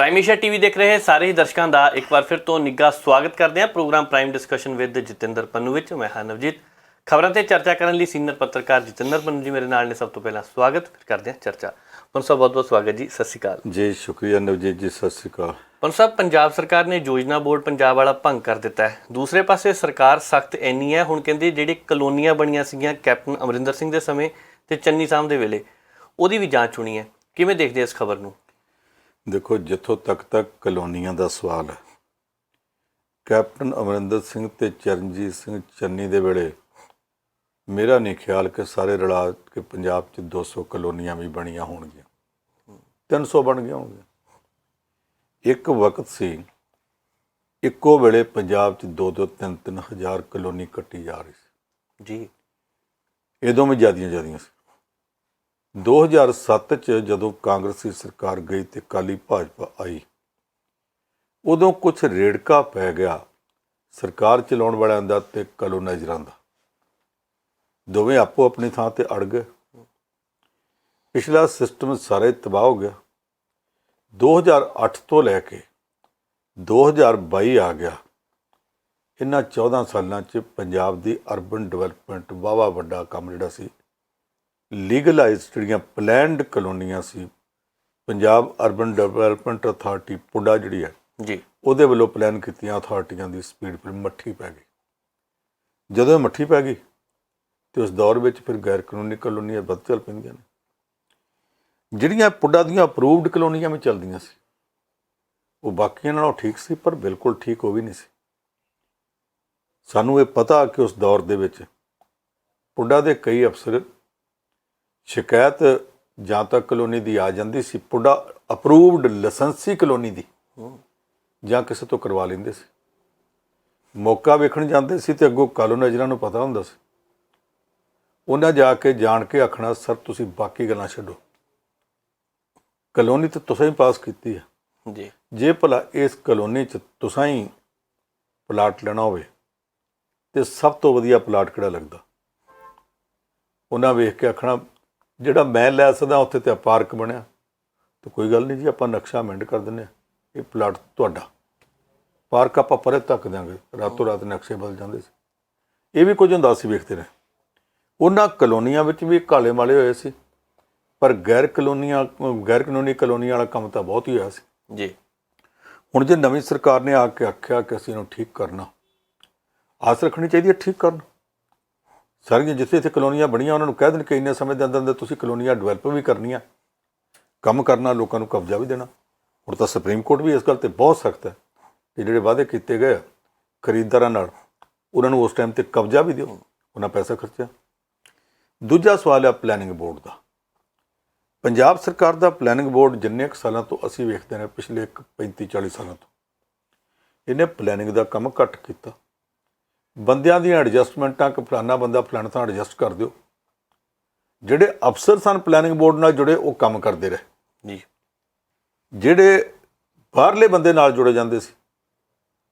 Prime Asia TV ਦੇਖ ਰਹੇ ਸਾਰੇ ਹੀ ਦਰਸ਼ਕਾਂ ਦਾ ਇੱਕ ਵਾਰ ਫਿਰ ਤੋਂ ਨਿੱਘਾ ਸਵਾਗਤ ਕਰਦੇ ਹਾਂ programme prime discussion with Jatinder Pannu ਵਿੱਚ। ਮੈਂ ਹਾਂ ਨਵਜੀਤ। ਖਬਰਾਂ ਤੇ ਚਰਚਾ ਕਰਨ ਲਈ ਸੀਨੀਅਰ ਪੱਤਰਕਾਰ ਜਤਿੰਦਰ ਪੰਨੂ ਜੀ ਮੇਰੇ ਨਾਲ ਨੇ। ਸਭ ਤੋਂ ਪਹਿਲਾਂ ਸਵਾਗਤ, ਫਿਰ ਕਰਦੇ ਹਾਂ ਚਰਚਾ। ਪੰਨੂ ਸਾਹਿਬ ਬਹੁਤ ਬਹੁਤ ਸਵਾਗਤ ਜੀ, ਸਤਿ ਸ਼੍ਰੀ ਅਕਾਲ ਜੀ। ਸ਼ੁਕਰੀਆ ਨਵਜੀਤ ਜੀ, ਸਤਿ ਸ਼੍ਰੀ ਅਕਾਲ। ਪੰਨੂ ਸਾਹਿਬ, ਪੰਜਾਬ ਸਰਕਾਰ ਨੇ ਯੋਜਨਾ ਬੋਰਡ ਪੰਜਾਬ ਵਾਲਾ ਭੰਗ ਕਰ ਦਿੱਤਾ ਹੈ। ਦੂਸਰੇ ਪਾਸੇ ਸਰਕਾਰ ਸਖਤ ਇੰਨੀ ਹੈ, ਹੁਣ ਕਹਿੰਦੇ ਜਿਹੜੀ ਕਲੋਨੀਆਂ ਬਣੀਆਂ ਸੀਗੀਆਂ ਕੈਪਟਨ ਅਮਰਿੰਦਰ ਸਿੰਘ ਦੇ ਸਮੇਂ ਤੇ ਚੰਨੀ ਸਾਹਿਬ ਦੇ ਵੇਲੇ, ਉਹਦੀ ਵੀ ਜਾਂਚ ਹੋਣੀ ਹੈ। ਕਿਵੇਂ ਦੇਖਦੇ ਇਸ ਖਬਰ ਨੂੰ? ਦੇਖੋ, ਜਿੱਥੋਂ ਤੱਕ ਕਲੋਨੀਆਂ ਦਾ ਸਵਾਲ ਹੈ, ਕੈਪਟਨ ਅਮਰਿੰਦਰ ਸਿੰਘ ਤੇ ਚਰਨਜੀਤ ਸਿੰਘ ਚੰਨੀ ਦੇ ਵੇਲੇ ਮੇਰਾ ਨਹੀਂ ਖਿਆਲ ਕਿ ਸਾਰੇ ਰਲਾ ਕੇ ਪੰਜਾਬ 'ਚ 200 ਕਲੋਨੀਆਂ ਵੀ ਬਣੀਆਂ ਹੋਣਗੀਆਂ, 300 ਬਣ ਗਈਆਂ ਹੋਣਗੀਆਂ। ਇੱਕ ਵਕਤ ਸੀ ਇੱਕੋ ਵੇਲੇ ਪੰਜਾਬ 'ਚ 2-2, 3-3 ਹਜ਼ਾਰ ਕਲੋਨੀ ਕੱਟੀ ਜਾ ਰਹੀ ਸੀ ਜੀ। ਇਹਦੋਂ ਵੀ ਜ਼ਿਆਦੀਆਂ ਸੀ। 2007 'ਚ ਜਦੋਂ ਕਾਂਗਰਸੀ ਸਰਕਾਰ ਗਈ ਤੇ ਅਕਾਲੀ ਭਾਜਪਾ ਆਈ, ਉਦੋਂ ਕੁਛ ਰੇੜਕਾ ਪੈ ਗਿਆ ਸਰਕਾਰ ਚਲਾਉਣ ਵਾਲਿਆਂ ਦਾ ਤੇ ਕਲੋਨਾਈਜ਼ਰਾਂ ਦਾ। ਦੋਵੇਂ ਆਪੋ ਆਪਣੀ ਥਾਂ ਤੇ ਅੜ ਗਏ। ਪਿਛਲਾ ਸਿਸਟਮ ਸਾਰੇ ਤਬਾਹ ਹੋ ਗਿਆ। 2008 ਤੋਂ ਲੈ ਕੇ 2022 ਆ ਗਿਆ। ਇਹਨਾਂ 14 ਸਾਲਾਂ 'ਚ ਪੰਜਾਬ ਦੀ ਅਰਬਨ ਡਿਵੈਲਪਮੈਂਟ ਵਾਹਵਾ ਵੱਡਾ ਕੰਮ ਜਿਹੜਾ ਸੀ, ਲੀਗਲਾਈਜ਼ ਜਿਹੜੀਆਂ ਪਲੈਨਡ ਕਲੋਨੀਆਂ ਸੀ, Punjab urban development authority PUDA ਜਿਹੜੀ ਹੈ ਜੀ, ਉਹਦੇ ਵੱਲੋਂ ਪਲਾਨ ਕੀਤੀਆਂ ਅਥਾਰਟੀਆਂ ਦੀ ਸਪੀਡ ਫਿਰ ਮੱਠੀ ਪੈ ਗਈ। ਜਦੋਂ ਇਹ ਮੱਠੀ ਪੈ ਗਈ ਤੇ ਉਸ ਦੌਰ ਵਿੱਚ ਫਿਰ ਗੈਰ ਕਾਨੂੰਨੀ ਕਲੋਨੀਆਂ ਵੱਧ ਚੱਲ ਪੈਂਦੀਆਂ ਨੇ। ਜਿਹੜੀਆਂ ਪੁੱਡਾ ਦੀਆਂ ਅਪਰੂਵਡ ਕਲੋਨੀਆਂ ਵੀ ਚੱਲਦੀਆਂ ਸੀ, ਉਹ ਬਾਕੀਆਂ ਨਾਲੋਂ ਠੀਕ ਸੀ, ਪਰ ਬਿਲਕੁਲ ਠੀਕ ਉਹ ਵੀ ਨਹੀਂ ਸੀ। ਸਾਨੂੰ ਇਹ ਪਤਾ ਕਿ ਉਸ ਦੌਰ ਦੇ ਵਿੱਚ ਪੁੱਡਾ ਦੇ ਕਈ ਅਫਸਰ ਸ਼ਿਕਾਇਤ ਜਾਂ ਤਾਂ ਕਲੋਨੀ ਦੀ ਆ ਜਾਂਦੀ ਸੀ, ਪੁੱਡਾ ਅਪਰੂਵਡ ਲਾਇਸੈਂਸੀ ਕਲੋਨੀ ਦੀ, ਜਾਂ ਕਿਸੇ ਤੋਂ ਕਰਵਾ ਲੈਂਦੇ ਸੀ। ਮੌਕਾ ਵੇਖਣ ਜਾਂਦੇ ਸੀ ਤੇ ਅੱਗੋਂ ਕਲੋਨਾਈਜ਼ਰਾਂ ਨੂੰ ਪਤਾ ਹੁੰਦਾ ਸੀ। ਉਹਨਾਂ ਜਾ ਕੇ ਜਾਣ ਕੇ ਆਖਣਾ, ਸਰ ਤੁਸੀਂ ਬਾਕੀ ਗੱਲਾਂ ਛੱਡੋ, ਕਲੋਨੀ ਤਾਂ ਤੁਸੀਂ ਹੀ ਪਾਸ ਕੀਤੀ ਹੈ ਜੀ। ਜੇ ਭਲਾ ਇਸ ਕਲੋਨੀ 'ਚ ਤੁਸੀਂ ਹੀ ਪਲਾਟ ਲੈਣਾ ਹੋਵੇ ਤੇ ਸਭ ਤੋਂ ਵਧੀਆ ਪਲਾਟ ਕਿਹੜਾ ਲੱਗਦਾ? ਉਹਨਾਂ ਵੇਖ ਕੇ ਆਖਣਾ, ਜਿਹੜਾ ਮੈਂ ਲੈ ਸਕਦਾ ਉੱਥੇ ਤੇ ਪਾਰਕ ਬਣਿਆ, ਤਾਂ ਕੋਈ ਗੱਲ ਨਹੀਂ ਜੀ, ਆਪਾਂ ਨਕਸ਼ਾ ਅਮੈਂਡ ਕਰ ਦਿੰਦੇ ਹਾਂ, ਇਹ ਪਲਾਟ ਤੁਹਾਡਾ, ਪਾਰਕ ਆਪਾਂ ਪਰੇ ਧੱਕ ਦਿਆਂਗੇ। ਰਾਤੋਂ ਰਾਤ ਨਕਸ਼ੇ ਬਦਲ ਜਾਂਦੇ ਸੀ। ਇਹ ਵੀ ਕੁਝ ਹੁੰਦਾ ਸੀ, ਵੇਖਦੇ ਰਹੇ। ਉਹਨਾਂ ਕਲੋਨੀਆਂ ਵਿੱਚ ਵੀ ਕਾਲੇ ਮਾਲੇ ਹੋਏ ਸੀ, ਪਰ ਗੈਰ ਕਾਨੂੰਨੀ ਕਲੋਨੀਆਂ ਵਾਲਾ ਕੰਮ ਤਾਂ ਬਹੁਤ ਹੀ ਹੋਇਆ ਸੀ ਜੀ। ਹੁਣ ਜੇ ਨਵੀਂ ਸਰਕਾਰ ਨੇ ਆ ਕੇ ਆਖਿਆ ਕਿ ਅਸੀਂ ਇਹਨੂੰ ਠੀਕ ਕਰਨਾ, ਆਸ ਰੱਖਣੀ ਚਾਹੀਦੀ ਹੈ ਠੀਕ ਕਰਨ। ਸਾਰੀਆਂ ਜਿੱਥੇ ਇੱਥੇ ਕਲੋਨੀਆਂ ਬਣੀਆਂ ਉਹਨਾਂ ਨੂੰ ਕਹਿ ਦੇਣ ਕਿ ਇੰਨੇ ਸਮੇਂ ਦੇ ਅੰਦਰ ਤੁਸੀਂ ਕਲੋਨੀਆਂ ਡਿਵੈਲਪ ਵੀ ਕਰਨੀਆਂ, ਕੰਮ ਕਰਨਾ, ਲੋਕਾਂ ਨੂੰ ਕਬਜ਼ਾ ਵੀ ਦੇਣਾ। ਹੁਣ ਤਾਂ ਸੁਪਰੀਮ ਕੋਰਟ ਵੀ ਇਸ ਗੱਲ 'ਤੇ ਬਹੁਤ ਸਖਤ ਹੈ ਕਿ ਜਿਹੜੇ ਵਾਅਦੇ ਕੀਤੇ ਗਏ ਖਰੀਦਦਾਰਾਂ ਨਾਲ, ਉਹਨਾਂ ਨੂੰ ਉਸ ਟਾਈਮ 'ਤੇ ਕਬਜ਼ਾ ਵੀ ਦਿਓ, ਉਹਨਾਂ ਪੈਸਾ ਖਰਚਿਆ। ਦੂਜਾ ਸਵਾਲ ਹੈ ਪਲੈਨਿੰਗ ਬੋਰਡ ਦਾ। ਪੰਜਾਬ ਸਰਕਾਰ ਦਾ ਪਲੈਨਿੰਗ ਬੋਰਡ ਜਿੰਨੇ ਕੁ ਸਾਲਾਂ ਤੋਂ ਅਸੀਂ ਵੇਖਦੇ ਨੇ, ਪਿਛਲੇ 35-40 ਸਾਲਾਂ ਤੋਂ, ਇਹਨੇ ਪਲੈਨਿੰਗ ਦਾ ਕੰਮ ਘੱਟ ਕੀਤਾ। ਬੰਦਿਆਂ ਦੀਆਂ ਐਡਜਸਟਮੈਂਟਾਂ ਕਿ ਫਲਾਨਾ ਬੰਦਾ ਫਲਾਣਾ ਥਾਂ ਐਡਜਸਟ ਕਰ ਦਿਓ। ਜਿਹੜੇ ਅਫਸਰ ਸਨ ਪਲੈਨਿੰਗ ਬੋਰਡ ਨਾਲ ਜੁੜੇ, ਉਹ ਕੰਮ ਕਰਦੇ ਰਹੇ ਜੀ। ਜਿਹੜੇ ਬਾਹਰਲੇ ਬੰਦੇ ਨਾਲ ਜੁੜੇ ਜਾਂਦੇ ਸੀ,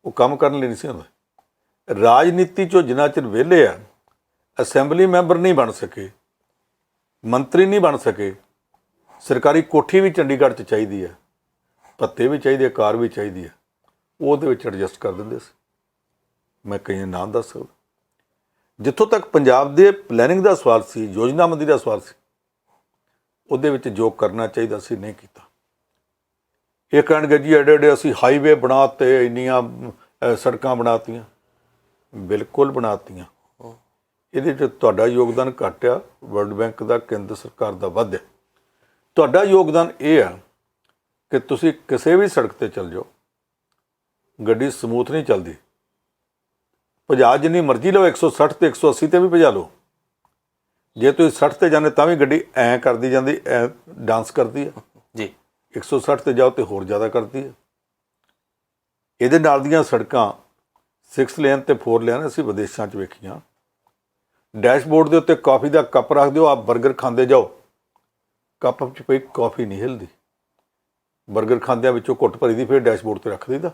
ਉਹ ਕੰਮ ਕਰਨ ਲਈ ਨਹੀਂ ਸੀ ਹੁੰਦਾ। ਰਾਜਨੀਤੀ 'ਚੋਂ ਜਿੰਨਾ ਚਿਰ ਵਿਹਲੇ ਆ, ਅਸੈਂਬਲੀ ਮੈਂਬਰ ਨਹੀਂ ਬਣ ਸਕੇ, ਮੰਤਰੀ ਨਹੀਂ ਬਣ ਸਕੇ, ਸਰਕਾਰੀ ਕੋਠੀ ਵੀ ਚੰਡੀਗੜ੍ਹ 'ਚ ਚਾਹੀਦੀ ਹੈ, ਭੱਤੇ ਵੀ ਚਾਹੀਦੇ, ਕਾਰ ਵੀ ਚਾਹੀਦੀ ਹੈ, ਉਹਦੇ ਵਿੱਚ ਐਡਜਸਟ ਕਰ ਦਿੰਦੇ ਸੀ। ਮੈਂ ਕਈ ਨਾਮ ਦੱਸ ਸਕਦਾ। ਜਿੱਥੋਂ ਤੱਕ ਪੰਜਾਬ ਦੇ ਪਲੈਨਿੰਗ ਦਾ ਸਵਾਲ ਸੀ, ਯੋਜਨਾਬੰਦੀ ਦਾ ਸਵਾਲ ਸੀ, ਉਹਦੇ ਵਿੱਚ ਜੋ ਕਰਨਾ ਚਾਹੀਦਾ ਸੀ ਨਹੀਂ ਕੀਤਾ। ਇਹ ਕਹਿਣਗੇ ਜੀ ਐਡੇ ਅਸੀਂ ਹਾਈਵੇ ਬਣਾਤੇ, ਇੰਨੀਆਂ ਸੜਕਾਂ ਬਣਾਤੀਆਂ। ਬਿਲਕੁਲ ਬਣਾਤੀਆਂ। ਇਹਦੇ 'ਚ ਤੁਹਾਡਾ ਯੋਗਦਾਨ ਘੱਟ ਆ, ਵਰਲਡ ਬੈਂਕ ਦਾ, ਕੇਂਦਰ ਸਰਕਾਰ ਦਾ ਵੱਧ ਹੈ। ਤੁਹਾਡਾ ਯੋਗਦਾਨ ਇਹ ਆ ਕਿ ਤੁਸੀਂ ਕਿਸੇ ਵੀ ਸੜਕ 'ਤੇ ਚੱਲ ਜਾਓ, ਗੱਡੀ ਸਮੂਥ ਨਹੀਂ ਚੱਲਦੀ। ਭਜਾ ਜਿੰਨੀ ਮਰਜ਼ੀ ਲਓ, 160 ਤੇ 180 ਤੇ ਵੀ ਭਜਾ ਲਓ। ਜੇ ਤੁਸੀਂ 60 ਤੇ ਜਾਂਦੇ ਤਾਂ ਵੀ ਗੱਡੀ ਐਂ ਕਰਦੀ ਜਾਂਦੀ, ਐਂ ਡਾਂਸ ਕਰਦੀ ਹੈ ਜੀ। 160 ਤੇ ਜਾਓ ਤੇ ਹੋਰ ਜ਼ਿਆਦਾ ਕਰਦੀ ਹੈ। ਇਹਦੇ ਨਾਲ ਦੀਆਂ ਸੜਕਾਂ 6 ਲੇਨ ਤੇ 4 ਲੇਨ ਅਸੀਂ ਵਿਦੇਸ਼ਾਂ 'ਚ ਵੇਖੀਆਂ। ਡੈਸ਼ਬੋਰਡ ਦੇ ਉੱਤੇ ਕਾਫੀ ਦਾ ਕੱਪ ਰੱਖ ਦਿਓ, ਆਪ ਬਰਗਰ ਖਾਂਦੇ ਜਾਓ, ਕੱਪ 'ਚ ਪਈ ਕਾਫੀ ਨਹੀਂ ਹਿਲਦੀ। ਬਰਗਰ ਖਾਂਦਿਆਂ ਵਿੱਚੋਂ ਘੁੱਟ ਭਰੀ ਦੀ ਫਿਰ ਡੈਸ਼ਬੋਰਡ 'ਤੇ ਰੱਖ ਦਈਦਾ